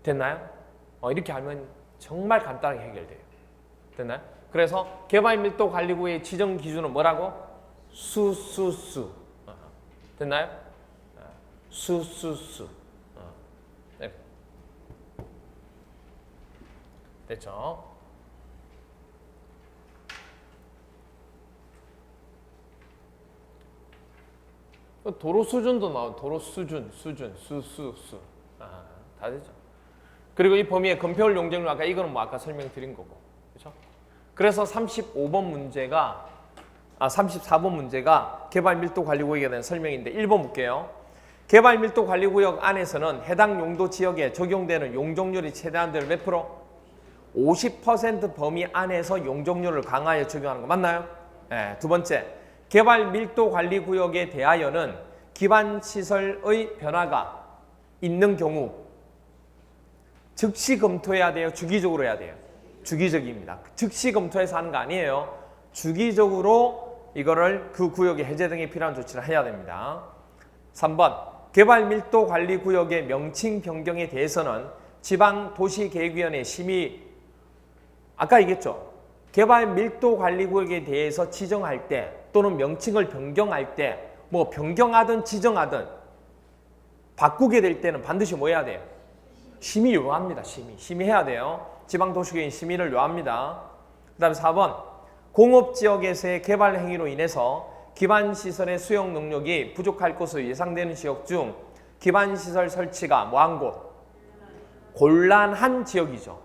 됐나요? 이렇게 하면 정말 간단하게 해결돼요. 됐나요? 그래서 개발밀도관리구역의 지정 기준은 뭐라고? 수. 됐나요? 수. 네. 됐죠? 도로 수준도 나와. 도로 수준, 수. 다 되죠. 그리고 이 범위의 건폐율 용적률 아까 이거는 뭐 아까 설명드린 거고. 그렇죠? 그래서 34번 문제가 개발밀도관리구역에 대한 설명인데 1번 볼게요. 개발밀도관리구역 안에서는 해당 용도 지역에 적용되는 용적률이 최대한대로 몇 프로? 50% 범위 안에서 용적률을 강화하여 적용하는 거 맞나요? 네, 두 번째, 개발밀도관리구역에 대하여는 기반시설의 변화가 있는 경우 즉시 검토해야 돼요? 주기적으로 해야 돼요? 주기적입니다. 즉시 검토해서 하는 거 아니에요. 주기적으로 이거를 그 구역의 해제 등에 필요한 조치를 해야 됩니다. 3번, 개발밀도관리구역의 명칭 변경에 대해서는 지방도시계획위원회 심의, 아까 얘기했죠. 개발밀도관리구역에 대해서 지정할 때 또는 명칭을 변경할 때 뭐 변경하든 지정하든 바꾸게 될 때는 반드시 뭐 해야 돼요? 심의 요합니다. 심의해야 돼요. 지방도시계획 심의를 요합니다. 그 다음에 4번, 공업지역에서의 개발 행위로 인해서 기반시설의 수용 능력이 부족할 것으로 예상되는 지역 중 기반시설 설치가 뭐한 곳? 곤란한 지역이죠.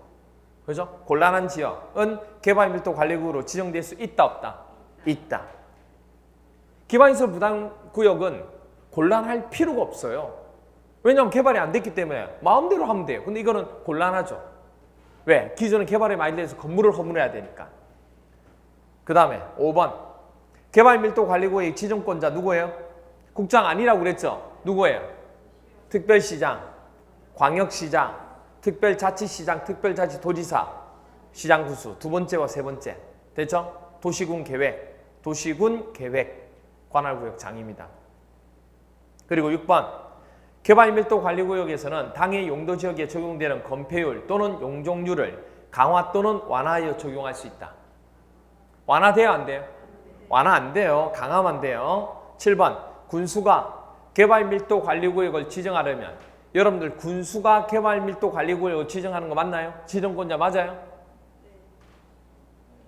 그죠? 곤란한 지역은 개발밀도관리구역으로 지정될 수 있다, 없다? 있다. 기반시설 부담구역은 곤란할 필요가 없어요. 왜냐하면 개발이 안 됐기 때문에 마음대로 하면 돼요. 근데 이거는 곤란하죠. 왜? 기존에 개발에 많이 돼서 건물을 허물어야 되니까. 그 다음에 5번, 개발밀도관리구역의 지정권자 누구예요? 국장 아니라고 그랬죠? 누구예요? 특별시장, 광역시장, 특별자치시장, 특별자치도지사, 시장구수 두 번째와 세 번째. 됐죠? 도시군 계획 관할구역장입니다. 그리고 6번, 개발밀도관리구역에서는 당해 용도지역에 적용되는 건폐율 또는 용적률을 강화 또는 완화하여 적용할 수 있다. 완화돼요, 안 돼요? 완화 안 돼요. 강화만 돼요. 7번, 군수가 개발밀도관리구역을 지정하려면 여러분들 군수가 개발밀도관리구역을 지정하는 거 맞나요? 지정권자 맞아요?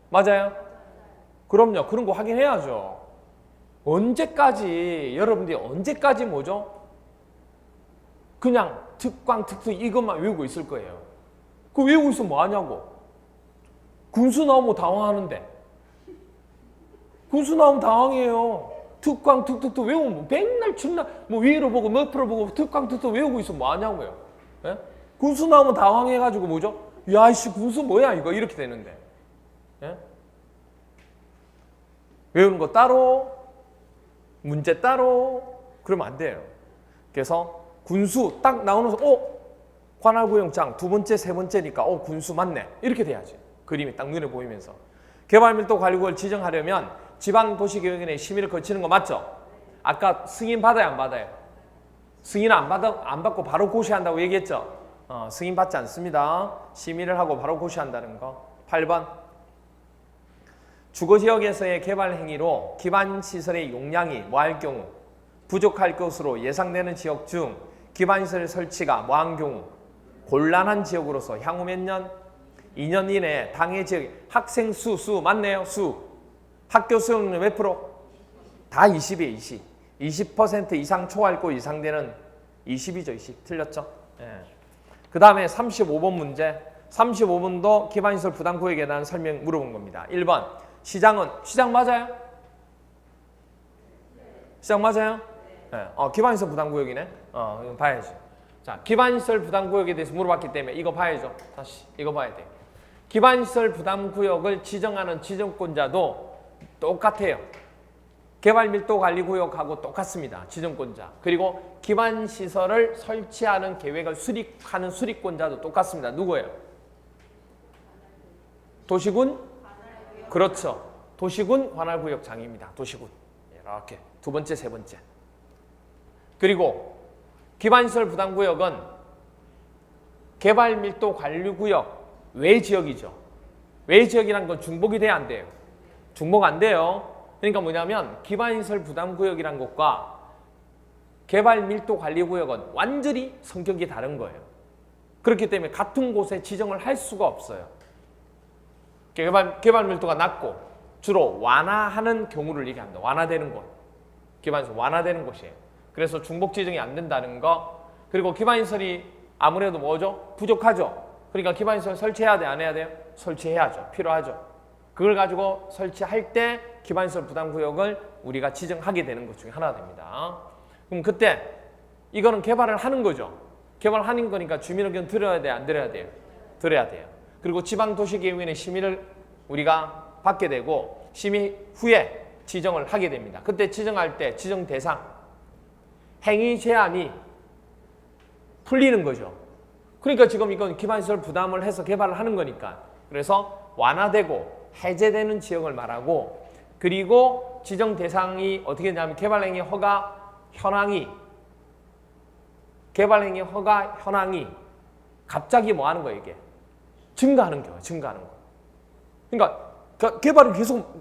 맞아요? 그럼요. 그런 거 확인해야죠. 여러분들이 언제까지 뭐죠? 그냥 특광, 특수 이것만 외우고 있을 거예요. 그거 외우고 있으면 뭐 하냐고. 군수 나오면 당황하는데. 군수 나오면 당황해요. 특강 툭툭툭 외우면 뭐 맨날 춘날 뭐 위로 보고 옆으로 보고 특강 툭툭 외우고 있으면 뭐 하냐고요. 예? 군수 나오면 당황해가지고 뭐죠? 야이씨 군수 뭐야 이거 이렇게 되는데. 예? 외우는 거 따로 문제 따로 그러면 안 돼요. 그래서 군수 딱 나오면서 관할구역장 두 번째 세 번째니까 군수 맞네 이렇게 돼야지. 그림이 딱 눈에 보이면서. 개발밀도관리구역을 지정하려면 지방도시계획위원회 심의를 거치는 거 맞죠? 아까 승인 받아요 안 받아요? 승인 안 받고 바로 고시한다고 얘기했죠? 승인 받지 않습니다. 심의를 하고 바로 고시한다는 거. 8번 주거지역에서의 개발 행위로 기반시설의 용량이 뭐할 경우 부족할 것으로 예상되는 지역 중 기반시설 설치가 뭐한 경우 곤란한 지역으로서 향후 몇 년? 2년 이내에 당해 지역 학생 수 맞네요. 수 학교 수용률 몇 프로? 다 20이에요. 20. 20% 이상 초과할 이상 되는 20이죠. 20 틀렸죠? 예. 그 다음에 35번 문제 35번도 기반시설 부담구역에 대한 설명 물어본 겁니다. 1번 시장 맞아요? 시장 맞아요? 네. 기반시설 부담구역이네. 이거 봐야지. 자, 기반시설 부담구역에 대해서 물어봤기 때문에 이거 봐야죠. 다시 이거 봐야 돼요. 기반시설 부담구역을 지정하는 지정권자도 똑같아요. 개발밀도관리구역하고 똑같습니다. 지정권자. 그리고 기반시설을 설치하는 계획을 수립하는 수립권자도 똑같습니다. 누구예요? 도시군? 그렇죠. 도시군 관할구역장입니다. 도시군. 이렇게 두 번째, 세 번째. 그리고 기반시설 부담구역은 개발밀도관리구역 외 지역이죠. 외 지역이란 건 중복이 돼야 안 돼요. 중복 안 돼요. 그러니까 뭐냐면 기반시설 부담구역이란 것과 개발밀도관리구역은 완전히 성격이 다른 거예요. 그렇기 때문에 같은 곳에 지정을 할 수가 없어요. 개발밀도가 낮고 주로 완화하는 경우를 얘기합니다. 완화되는 곳. 기반시설 완화되는 곳이에요. 그래서 중복 지정이 안 된다는 거. 그리고 기반시설이 아무래도 뭐죠? 부족하죠. 그러니까 기반시설 설치해야 돼? 안 해야 돼요? 설치해야죠. 필요하죠. 그걸 가지고 설치할 때 기반시설 부담구역을 우리가 지정하게 되는 것 중에 하나가 됩니다. 그럼 그때 이거는 개발을 하는 거죠. 개발하는 거니까 주민의견 들어야 돼요? 안 들어야 돼요? 들어야 돼요. 그리고 지방도시계획위원회 심의를 우리가 받게 되고 심의 후에 지정을 하게 됩니다. 그때 지정할 때 지정 대상, 행위 제한이 풀리는 거죠. 그러니까 지금 이건 기반시설 부담을 해서 개발을 하는 거니까. 그래서 완화되고 해제되는 지역을 말하고 그리고 지정 대상이 어떻게 되냐면 개발행위 허가 현황이 갑자기 뭐 하는 거예요 이게? 증가하는 거예요. 증가하는 거. 그러니까 개발이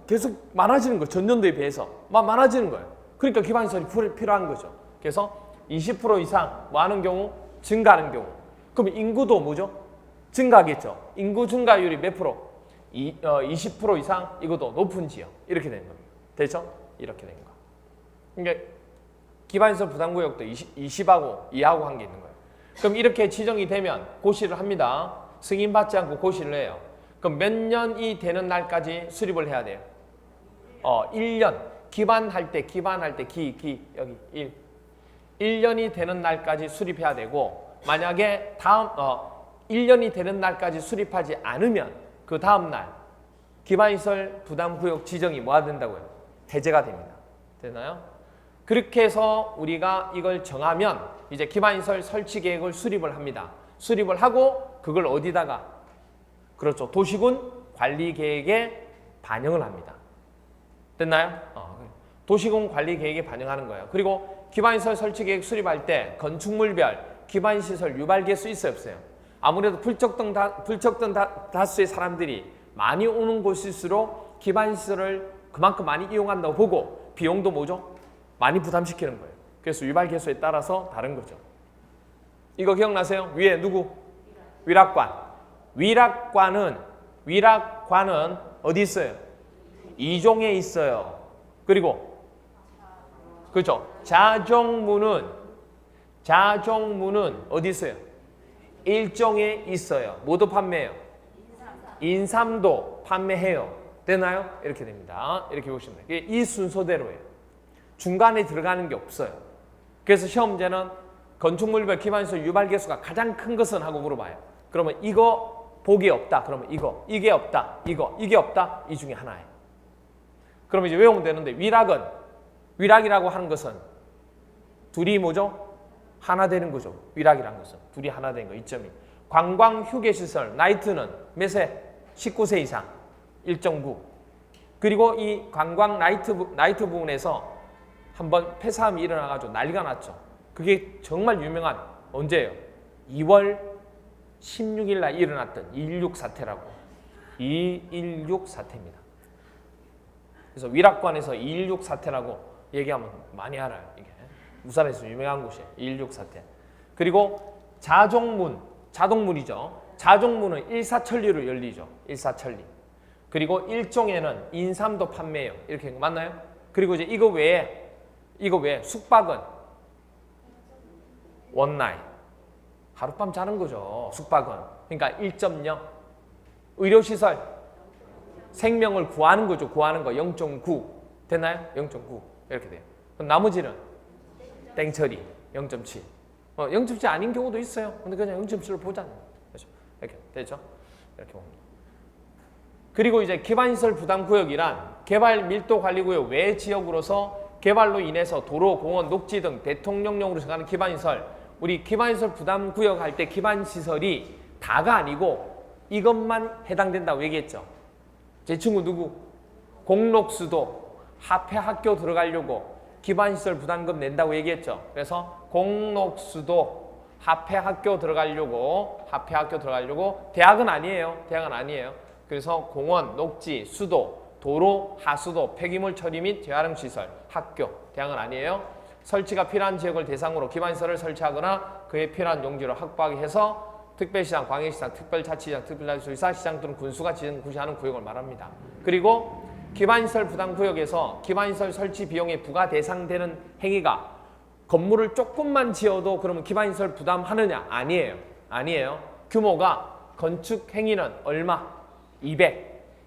계속 많아지는 거예요. 전년도에 비해서 많아지는 거예요. 그러니까 기반시설이 필요한 거죠. 그래서 20% 이상 뭐 하는 경우? 증가하는 경우. 그럼 인구도 뭐죠? 증가하겠죠. 인구 증가율이 몇 프로? 20% 이상 이것도 높은 지역. 이렇게 되는 겁니다. 되죠? 이렇게 된 거. 그러니까 기반시설 부담구역도 20하고 2하고 한 게 있는 거예요. 그럼 이렇게 지정이 되면 고시를 합니다. 승인받지 않고 고시를 해요. 그럼 몇 년이 되는 날까지 수립을 해야 돼요? 1년. 기반할 때 여기 1년이 되는 날까지 수립해야 되고 만약에 다음 1년이 되는 날까지 수립하지 않으면 그 다음 날 기반시설 부담구역 지정이 뭐가 된다고요? 해제가 됩니다. 되나요? 그렇게 해서 우리가 이걸 정하면 이제 기반시설 설치 계획을 수립을 합니다. 수립을 하고 그걸 어디다가? 그렇죠. 도시군 관리 계획에 반영을 합니다. 됐나요? 도시군 관리 계획에 반영하는 거예요. 그리고 기반시설 설치 계획 수립할 때 건축물별 기반시설 유발 개수 있어요, 없어요? 아무래도 불특정 다수의 사람들이 많이 오는 곳일수록 기반시설을 그만큼 많이 이용한다고 보고 비용도 뭐죠? 많이 부담시키는 거예요. 그래서 유발 개수에 따라서 다른 거죠. 이거 기억나세요? 위에 누구? 위락관. 위락관은 어디 있어요? 2종에 있어요. 그리고 그렇죠. 자정문은 어디 있어요? 1종에 있어요. 뭐도 판매해요? 인삼도 판매해요. 되나요? 이렇게 됩니다. 이렇게 보시면 돼요. 이 순서대로예요. 중간에 들어가는 게 없어요. 그래서 시험 문제는 건축물별 기반시설 유발 개수가 가장 큰 것은 하고 물어봐요. 그러면 이거 복이 없다. 그러면 이거, 이게 없다. 이게 없다. 이 중에 하나예요. 그러면 이제 외우면 되는데 위락이라고 하는 것은 둘이 뭐죠? 하나 되는 거죠. 위락이라는 것은 둘이 하나 되는 거. 이점이. 관광 휴게시설 나이트는 몇세? 19세 이상 1.9. 그리고 이 관광 나이트 부분에서 한번 폐사함이 일어나가지고 난리가 났죠. 그게 정말 유명한 언제예요? 2월 16일 날 일어났던 216 사태라고. 216 사태입니다. 그래서 위락관에서 216 사태라고 얘기하면 많이 알아요. 이게 우산에서 유명한 곳이에요. 216 사태. 그리고 자동문이죠. 자동문은 일사천리로 열리죠. 일사천리. 그리고 일종에는 인삼도 판매해요. 이렇게 맞나요? 그리고 이제 이거 외에 숙박은 원나잇. 하룻밤 자는 거죠. 숙박은. 그러니까 1.0. 의료시설. 생명을 구하는 거죠. 구하는 거 0.9. 됐나요? 0.9. 이렇게 돼요. 그럼 나머지는 땡처리 0.7. 0.7 아닌 경우도 있어요. 근데 그냥 0.7로 보자는 거죠. 이렇게 되죠? 이렇게 봅니다. 그리고 이제 기반시설 부담구역이란 개발 밀도 관리구역 외 지역으로서 개발로 인해서 도로, 공원, 녹지 등 대통령령으로 정하는 기반시설. 우리 기반시설 부담구역 할 때 기반시설이 다가 아니고 이것만 해당된다고 얘기했죠. 제 친구 누구? 공록수도 합해 학교 들어가려고 기반시설 부담금 낸다고 얘기했죠. 그래서 공록수도 합해 학교 들어가려고 대학은 아니에요. 그래서 공원, 녹지, 수도, 도로, 하수도, 폐기물 처리 및 재활용 시설, 학교, 대학은 아니에요. 설치가 필요한 지역을 대상으로 기반시설을 설치하거나 그에 필요한 용지를 확보하게 해서 특별시장, 광역시장, 특별자치시장, 특별자치도지사, 시장 또는 군수가 구시하는 구역을 말합니다. 그리고 기반시설 부담구역에서 기반시설 설치 비용에 부과 대상되는 행위가 건물을 조금만 지어도 그러면 기반시설 부담하느냐? 아니에요. 규모가 건축 행위는 얼마?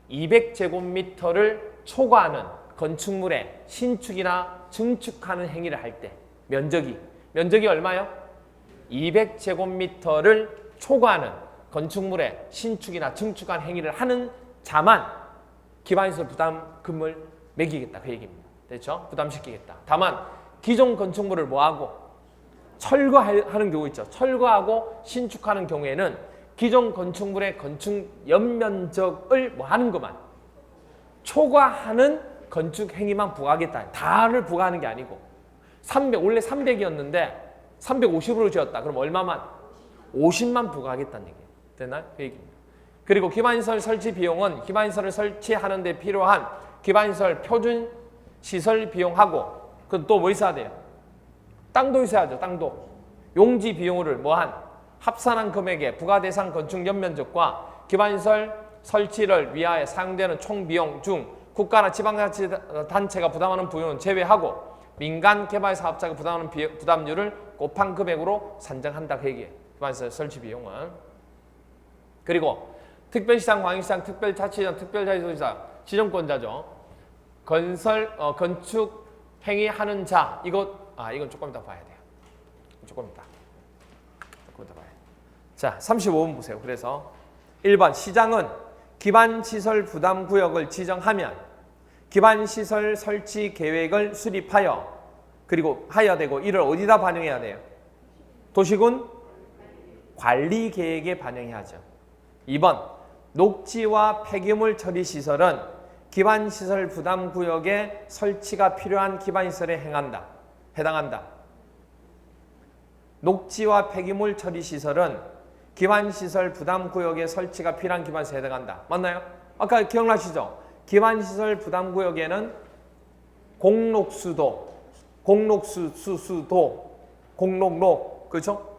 200제곱미터를 초과하는 건축물의 신축이나 증축하는 행위를 할 때 면적이 얼마요? 200제곱미터를 초과하는 건축물의 신축이나 증축한 행위를 하는 자만 기반시설 부담금을 매기겠다 그 얘기입니다. 됐죠? 부담시키겠다. 다만 기존 건축물을 뭐하고? 철거하는 경우 있죠. 철거하고 신축하는 경우에는 기존 건축물의 건축 연면적을 뭐하는 것만 초과하는 건축 행위만 부과하겠다. 다를 부과하는 게 아니고 원래 300이었는데 350으로 지었다. 그럼 얼마만? 50만 부과하겠다는 얘기예요. 됐나요? 그 얘기입니다. 그리고 기반시설 설치 비용은 기반시설을 설치하는 데 필요한 기반시설 표준 시설 비용하고 그 또 뭐 있어야 돼요? 땅도 있어야죠. 땅도. 용지 비용을 뭐한 합산한 금액의 부과대상 건축 연면적과 기반시설 설치를 위하여 사용되는 총 비용 중 국가나 지방자치단체가 부담하는 비용은 제외하고 민간 개발 사업자가 부담하는 부담률을 곱한 금액으로 산정한다 그 얘기예요. 기반시설 설치 비용은. 그리고 특별시장, 광역시장, 특별자치장, 특별자치도지사 지정권자죠. 건축 행위하는 자 이건 조금 이따 봐야 돼요. 조금 이따 봐요. 자, 35번 보세요. 그래서 1번 시장은 기반시설 부담구역을 지정하면 기반시설 설치 계획을 수립하여 그리고 해야 되고 이를 어디다 반영해야 돼요? 도시군 관리계획에 반영해야죠. 2번 녹지와 폐기물 처리 시설은 기반시설 부담구역에 설치가 필요한 기반시설에 해당한다. 녹지와 폐기물 처리 시설은 기반시설 부담구역에 설치가 필요한 기반시설에 해당한다. 맞나요? 아까 기억나시죠? 기반시설 부담구역에는 공록수도, 공록록, 그렇죠?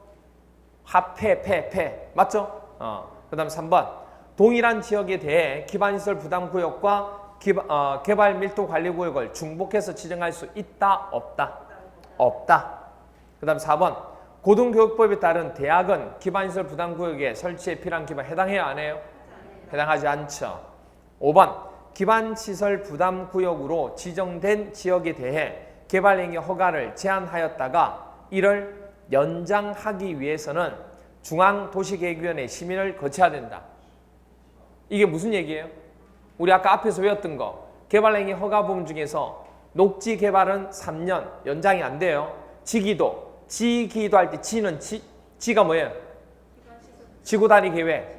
합폐, 맞죠? 그 다음 3번 동일한 지역에 대해 기반시설 부담구역과 개발 밀도 관리구역을 중복해서 지정할 수 있다, 없다. 그 다음 4번 고등교육법에 따른 대학은 기반시설 부담구역에 설치에 필요한 기반 해당해요, 안 해요? 해당하지 않죠. 5번 기반시설 부담구역으로 지정된 지역에 대해 개발행위 허가를 제한하였다가 이를 연장하기 위해서는 중앙도시계획위원회 심의를 거쳐야 된다. 이게 무슨 얘기예요? 우리 아까 앞에서 외웠던 거 개발행위 허가 부분 중에서 녹지 개발은 3년 연장이 안 돼요. 지기도 할 때 지는 지가 뭐예요? 지구단위 계획.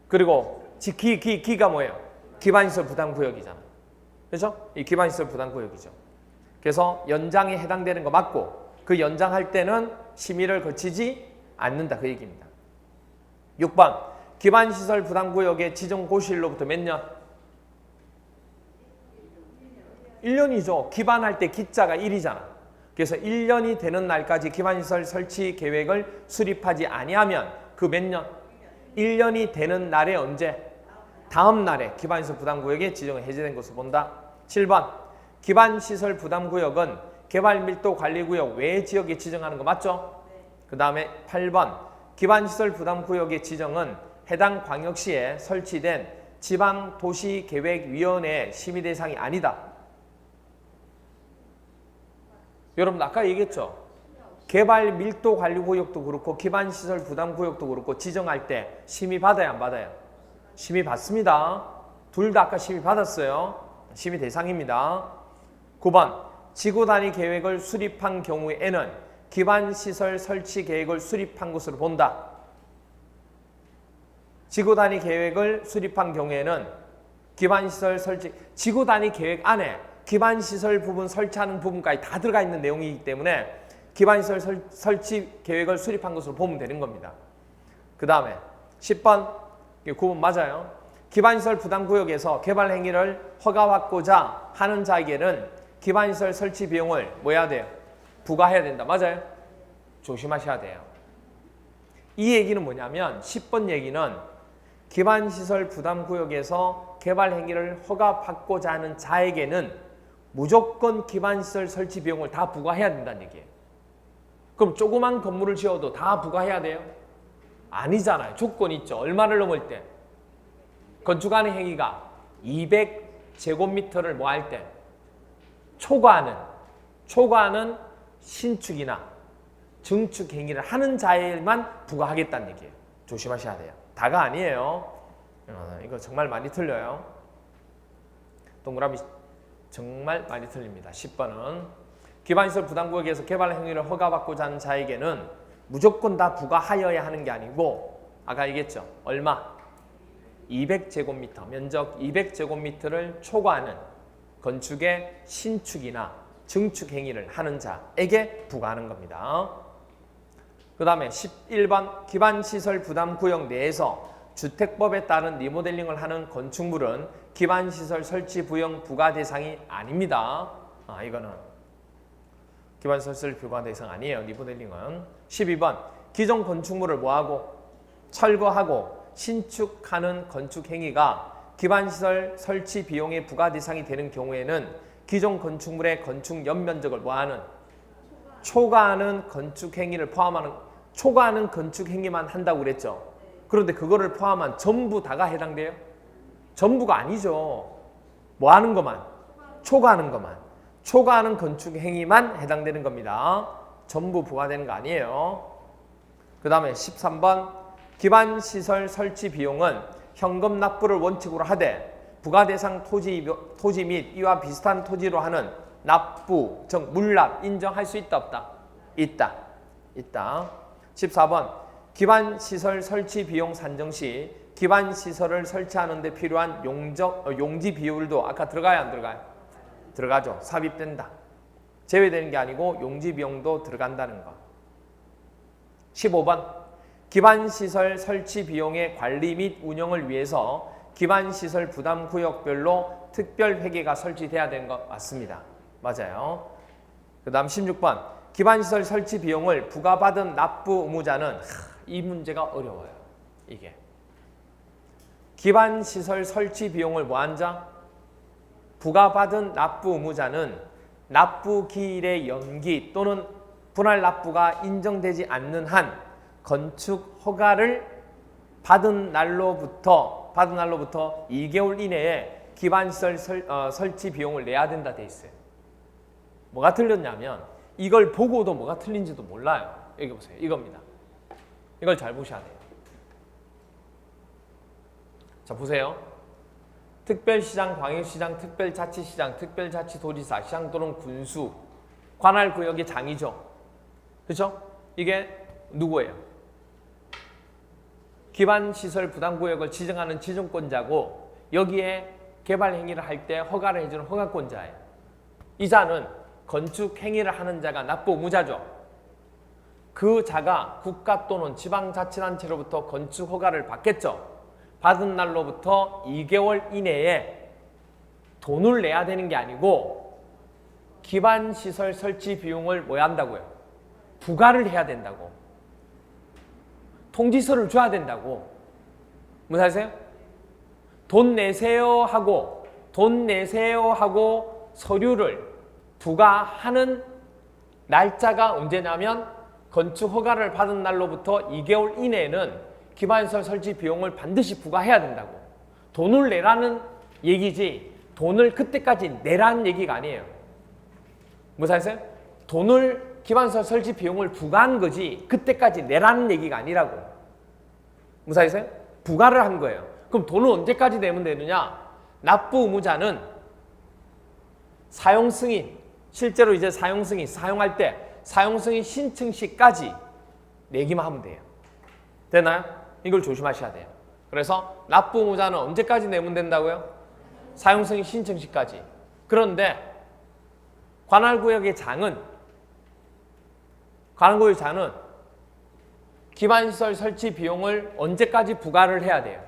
그리고 기가 뭐예요? 기반시설 부담구역이잖아. 그렇죠? 이 기반시설 부담구역이죠. 그래서 연장에 해당되는 거 맞고 그 연장할 때는 심의를 거치지 않는다. 그 얘기입니다. 6번 기반시설 부담구역의 지정 고시일로부터 몇 년? 1년이죠. 기반할 때 기자가 1이잖아. 그래서 1년이 되는 날까지 기반시설 설치 계획을 수립하지 아니하면 그 몇 년? 1년이 되는 날에 언제? 다음 날에 기반시설 부담구역에 지정이 해제된 것으로 본다. 7번 기반시설 부담구역은 개발밀도관리구역 외 지역에 지정하는 거 맞죠? 그 다음에 8번 기반시설 부담구역의 지정은 해당 광역시에 설치된 지방도시계획위원회의 심의 대상이 아니다. 여러분 아까 얘기했죠? 개발밀도관리구역도 그렇고 기반시설 부담구역도 그렇고 지정할 때 심의 받아야 안 받아요? 심의 받습니다. 둘 다 아까 심의 받았어요. 심의 대상입니다. 9번 지구단위 계획을 수립한 경우에는 기반시설 설치 계획을 수립한 것으로 본다. 지구단위 계획을 수립한 경우에는 기반시설 설치 지구단위 계획 안에 기반시설 부분 설치하는 부분까지 다 들어가 있는 내용이기 때문에 기반시설 설치 계획을 수립한 것으로 보면 되는 겁니다. 그 다음에 10번 9번 맞아요. 기반시설 부담구역에서 개발 행위를 허가받고자 하는 자에게는 기반시설 설치 비용을 뭐 해야 돼요? 부과해야 된다. 맞아요? 조심하셔야 돼요. 이 얘기는 뭐냐면 10번 얘기는 기반시설 부담구역에서 개발 행위를 허가받고자 하는 자에게는 무조건 기반시설 설치 비용을 다 부과해야 된다는 얘기예요. 그럼 조그만 건물을 지어도 다 부과해야 돼요? 아니잖아요. 조건이 있죠. 얼마를 넘을 때? 건축하는 행위가 200제곱미터를 뭐 할 때? 초과하는 신축이나 증축 행위를 하는 자에만 부과하겠다는 얘기예요. 조심하셔야 돼요. 다가 아니에요. 이거 정말 많이 틀려요. 동그라미 정말 많이 틀립니다. 10번은 기반시설 부담구역에서 개발 행위를 허가받고자 하는 자에게는 무조건 다 부과하여야 하는 게 아니고 아까 얘기했죠. 얼마? 200제곱미터, 면적 200제곱미터를 초과하는 건축의 신축이나 증축 행위를 하는 자에게 부과하는 겁니다. 그 다음에 11번 기반시설 부담구역 내에서 주택법에 따른 리모델링을 하는 건축물은 기반시설 설치 부용 부과 대상이 아닙니다. 이거는 기반시설 부과 대상 아니에요. 리모델링은. 12번 기존 건축물을 뭐하고? 철거하고 신축하는 건축 행위가 기반시설 설치 비용의 부과 대상이 되는 경우에는 기존 건축물의 건축 연면적을 뭐하는? 초과하는 건축 행위를 포함하는 초과하는 건축 행위만 한다고 그랬죠. 그런데 그거를 포함한 전부 다가 해당돼요? 전부가 아니죠. 뭐 하는 것만? 초과하는 것만. 초과하는 건축 행위만 해당되는 겁니다. 전부 부과되는 거 아니에요. 그 다음에 13번 기반시설 설치 비용은 현금 납부를 원칙으로 하되 부과대상 토지 및 이와 비슷한 토지로 하는 납부, 즉 물납 인정할 수 있다 없다? 있다. 14번 기반시설 설치 비용 산정 시 기반시설을 설치하는 데 필요한 용지 비율도 아까 들어가요 안 들어가요? 들어가죠. 삽입된다. 제외되는 게 아니고 용지 비용도 들어간다는 거. 15번 기반시설 설치 비용의 관리 및 운영을 위해서 기반시설 부담구역별로 특별회계가 설치돼야 되는 거 맞습니다. 맞아요. 그 다음 16번 기반시설 설치 비용을 부과받은 납부 의무자는 이 문제가 어려워요. 이게 기반시설 설치 비용을 뭐한 자? 부과받은 납부 의무자는 납부 기일의 연기 또는 분할 납부가 인정되지 않는 한 건축 허가를 받은 날로부터 2개월 이내에 기반시설 설치 비용을 내야 된다 돼 있어요. 뭐가 틀렸냐면 이걸 보고도 뭐가 틀린지도 몰라요. 여기 보세요. 이겁니다. 이걸 잘 보셔야 돼요. 자, 보세요. 특별시장, 광역시장, 특별자치시장, 특별자치도지사, 시장 또는 군수, 관할구역의 장이죠. 그렇죠? 이게 누구예요? 기반시설 부담구역을 지정하는 지정권자고 여기에 개발 행위를 할 때 허가를 해주는 허가권자예요. 이 자는 건축 행위를 하는 자가 납부 의무자죠. 그 자가 국가 또는 지방자치단체로부터 건축 허가를 받겠죠. 받은 날로부터 2개월 이내에 돈을 내야 되는 게 아니고 기반시설 설치 비용을 뭐 한다고요? 부과를 해야 된다고. 통지서를 줘야 된다고. 무슨 아세요? 돈 내세요 하고 서류를 부과하는 날짜가 언제냐면 건축 허가를 받은 날로부터 2개월 이내에는 기반시설 설치 비용을 반드시 부과해야 된다고. 돈을 내라는 얘기지 돈을 그때까지 내라는 얘기가 아니에요. 무슨 아세요? 돈을 기반시설 설치 비용을 부과한 거지 그때까지 내라는 얘기가 아니라고. 무슨 아세요? 부과를 한 거예요. 그럼 돈을 언제까지 내면 되느냐? 납부 의무자는 사용 승인, 실제로 이제 사용 승인, 사용할 때 사용 승인 신청 시까지 내기만 하면 돼요. 되나요? 이걸 조심하셔야 돼요. 그래서 납부 의무자는 언제까지 내면 된다고요? 사용 승인 신청 시까지. 그런데 관할구역의 장은 기반시설 설치 비용을 언제까지 부과를 해야 돼요?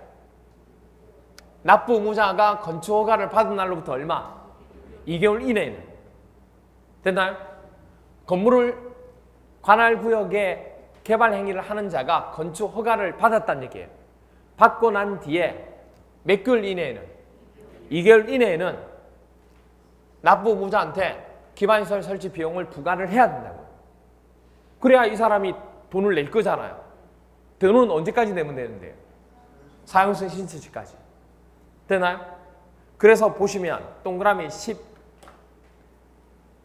납부 의무자가 건축 허가를 받은 날로부터 얼마? 2개월 이내에는. 됐나요? 건물을 관할구역에 개발 행위를 하는 자가 건축 허가를 받았다는 얘기예요. 받고 난 뒤에 몇 개월 이내에는? 2개월 이내에는 납부 의무자한테 기반시설 설치 비용을 부과를 해야 된다고. 그래야 이 사람이 돈을 낼 거잖아요. 돈은 언제까지 내면 되는데요? 사용승인 신청시까지. 되나요? 그래서 보시면 동그라미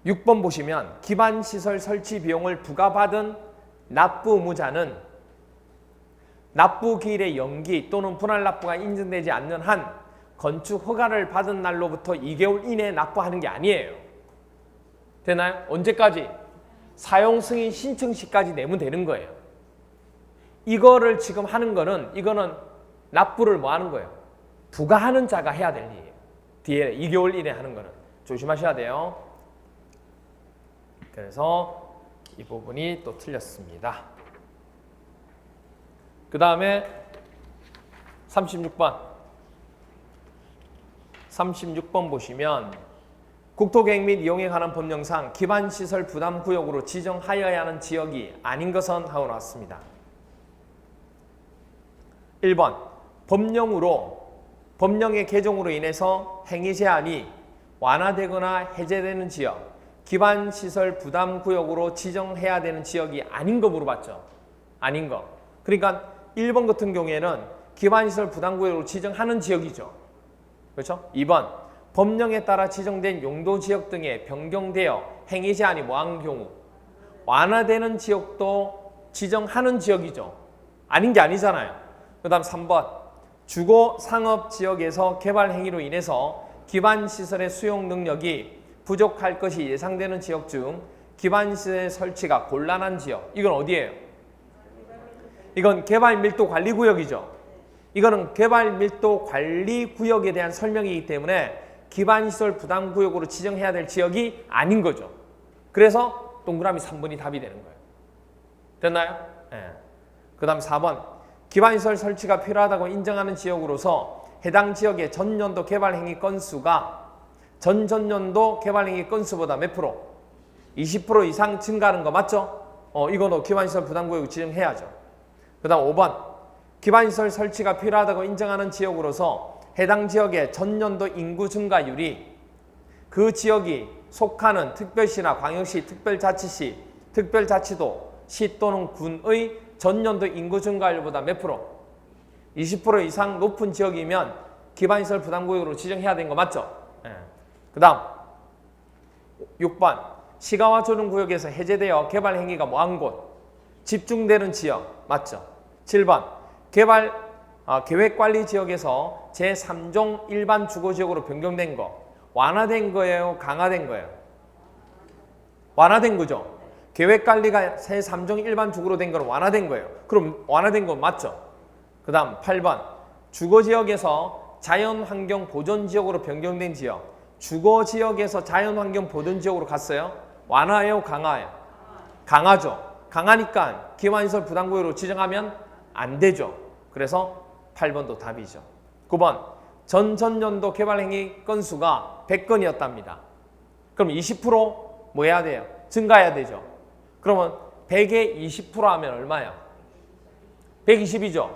16번 보시면 기반시설 설치 비용을 부과받은 납부 의무자는 납부기일의 연기 또는 분할 납부가 인정되지 않는 한 건축 허가를 받은 날로부터 2개월 이내에 납부하는 게 아니에요. 되나요? 언제까지? 사용 승인 신청 시까지 내면 되는 거예요. 이거를 지금 하는 거는 이거는 납부를 뭐 하는 거예요? 부과하는 자가 해야 될 일이에요. 뒤에 2개월 이내에 하는 거는 조심하셔야 돼요. 그래서 이 부분이 또 틀렸습니다. 그 다음에 36번 보시면 국토계획 및 이용에 관한 법령상 기반시설 부담구역으로 지정하여야 하는 지역이 아닌 것은 하고 나왔습니다. 1번 법령의 개정으로 인해서 행위 제한이 완화되거나 해제되는 지역 기반시설 부담구역으로 지정해야 되는 지역이 아닌 거 물어봤죠. 아닌 거. 그러니까 1번 같은 경우에는 기반시설 부담구역으로 지정하는 지역이죠. 그렇죠? 2번 법령에 따라 지정된 용도지역 등에 변경되어 행위 제한이 뭐한 경우 완화되는 지역도 지정하는 지역이죠. 아닌 게 아니잖아요. 그 다음 3번 주거 상업지역에서 개발 행위로 인해서 기반시설의 수용 능력이 부족할 것이 예상되는 지역 중 기반시설 설치가 곤란한 지역. 이건 어디예요? 이건 개발밀도관리구역이죠. 이거는 개발밀도관리구역에 대한 설명이기 때문에 기반시설 부담구역으로 지정해야 될 지역이 아닌 거죠. 그래서 동그라미 3번이 답이 되는 거예요. 됐나요? 네. 그 다음 4번 기반시설 설치가 필요하다고 인정하는 지역으로서 해당 지역의 전년도 개발행위 건수가 전전년도 개발행위 건수보다 몇 프로? 20% 이상 증가하는 거 맞죠? 이거는 기반시설 부담구역 지정해야죠. 그 다음 5번 기반시설 설치가 필요하다고 인정하는 지역으로서 해당 지역의 전년도 인구 증가율이 그 지역이 속하는 특별시나 광역시, 특별자치시, 특별자치도, 시 또는 군의 전년도 인구 증가율보다 몇 프로? 20% 이상 높은 지역이면 기반시설 부담구역으로 지정해야 되는 거 맞죠? 그 다음 6번 시가와 조정구역에서 해제되어 개발 행위가 뭐한 곳? 집중되는 지역. 맞죠? 7번 계획관리지역에서 제3종 일반 주거지역으로 변경된 거. 완화된 거예요? 강화된 거예요? 완화된 거죠? 계획관리가 제3종 일반 주거로 된 거는 완화된 거예요. 그럼 완화된 거 맞죠? 그 다음 8번 주거지역에서 자연환경 보존지역으로 변경된 지역. 주거지역에서 자연환경 보존지역으로 갔어요? 완화예요? 강화예요? 강화죠. 강하니까 기반시설 부담구역으로 지정하면 안 되죠. 그래서 8번도 답이죠. 9번 전전년도 개발행위 건수가 100건이었답니다. 그럼 20% 뭐 해야 돼요? 증가해야 되죠. 그러면 100에 20% 하면 얼마예요? 120이죠.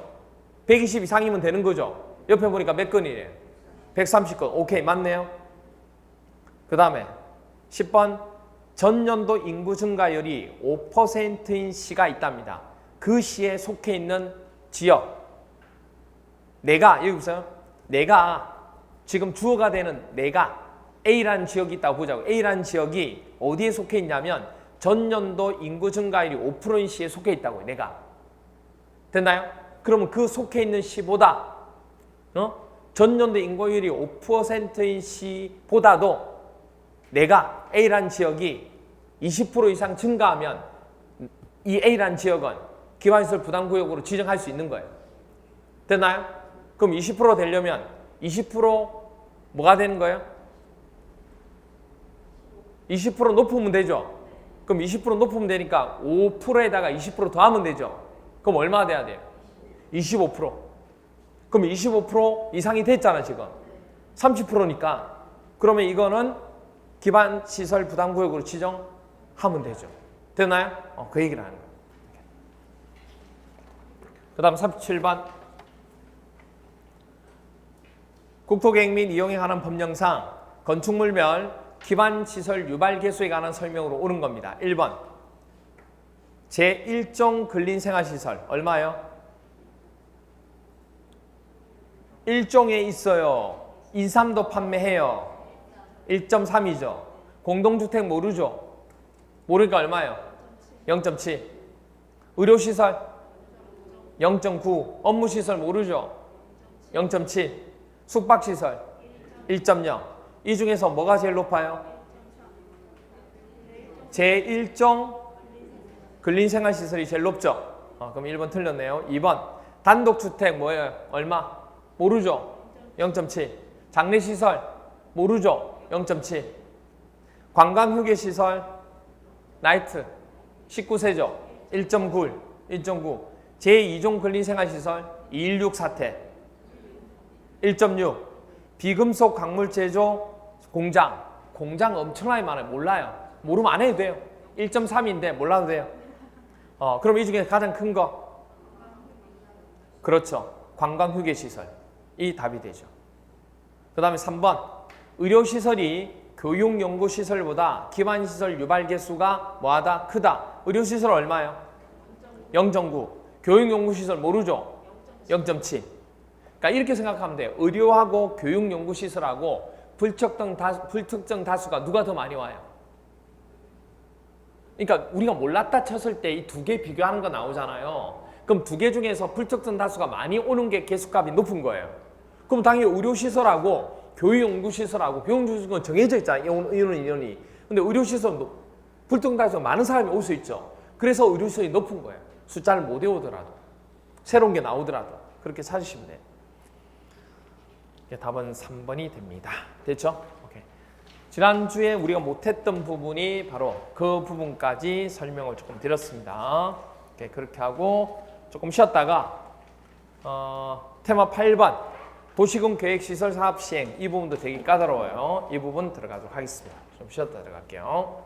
120 이상이면 되는 거죠. 옆에 보니까 몇 건이래요? 130건. 오케이, 맞네요. 그 다음에 10번 전년도 인구 증가율이 5%인 시가 있답니다. 그 시에 속해 있는 지역. 여기 보세요. 내가 지금 주어가 되는 내가 A라는 지역이 있다고 보자고. A라는 지역이 어디에 속해 있냐면 전년도 인구 증가율이 5%인 시에 속해 있다고요. 내가. 됐나요? 그러면 그 속해 있는 시보다 전년도 인구율이 5%인 시보다도 내가 A라는 지역이 20% 이상 증가하면 이 A라는 지역은 기반시설 부담구역으로 지정할 수 있는 거예요. 됐나요? 그럼 20% 되려면 20% 뭐가 되는 거예요? 20% 높으면 되죠. 그럼 20% 높으면 되니까 5%에다가 20% 더하면 되죠. 그럼 얼마 돼야 돼요? 25%. 그럼 25% 이상이 됐잖아 지금. 30%니까. 그러면 이거는 기반시설 부담구역으로 지정하면 되죠. 되나요? 그 얘기를 하는 거예요. 그 다음 37번 국토계획 및 이용에 관한 법령상 건축물별 기반시설 유발 개수에 관한 설명으로 옳은 겁니다. 1번 제1종 근린생활시설 얼마요? 1종에 있어요. 2, 3도 판매해요. 1.3이죠. 공동주택 모르죠? 모르니까 얼마예요? 0.7. 의료시설 0.9. 업무시설 모르죠? 0.7. 숙박시설 1.0. 이 중에서 뭐가 제일 높아요? 제1종 근린생활시설이 제일 높죠? 그럼 1번 틀렸네요. 2번 단독주택 뭐예요? 얼마? 모르죠? 0.7. 장례시설 모르죠? 0.7. 관광휴게시설 나이트 19세죠? 1.9. 1.9. 제2종 근린생활시설 216 사태 1.6. 비금속 광물 제조 공장 엄청나게 많아요. 몰라요. 모르면 안 해도 돼요. 1.3인데 몰라도 돼요. 그럼 이 중에 가장 큰 거 그렇죠. 관광휴게시설 이 답이 되죠. 그 다음에 3번 의료시설이 교육연구시설보다 기반시설 유발 개수가 뭐하다? 크다. 의료시설 얼마예요? 0.9. 교육연구시설 모르죠? 0.7. 그러니까 이렇게 생각하면 돼요. 의료하고 교육연구시설하고 불특정 다수가 누가 더 많이 와요? 그러니까 우리가 몰랐다 쳤을 때 이 두 개 비교하는 거 나오잖아요. 그럼 두 개 중에서 불특정 다수가 많이 오는 게 개수값이 높은 거예요. 그럼 당연히 의료시설하고 교육연구시설하고 교육연구시설은 정해져 있잖아요. 인원이. 근데 의료시설은 불특정 다수가 많은 사람이 올 수 있죠. 그래서 의료시설이 높은 거예요. 숫자를 못 외우더라도. 새로운 게 나오더라도. 그렇게 찾으시면 돼요. 답은 3번이 됩니다. 됐죠? 오케이. 지난주에 우리가 못했던 부분이 바로 그 부분까지 설명을 조금 드렸습니다. 오케이. 그렇게 하고 조금 쉬었다가 테마 8번 도시군 계획시설 사업 시행 이 부분도 되게 까다로워요. 이 부분 들어가도록 하겠습니다. 좀 쉬었다 들어갈게요.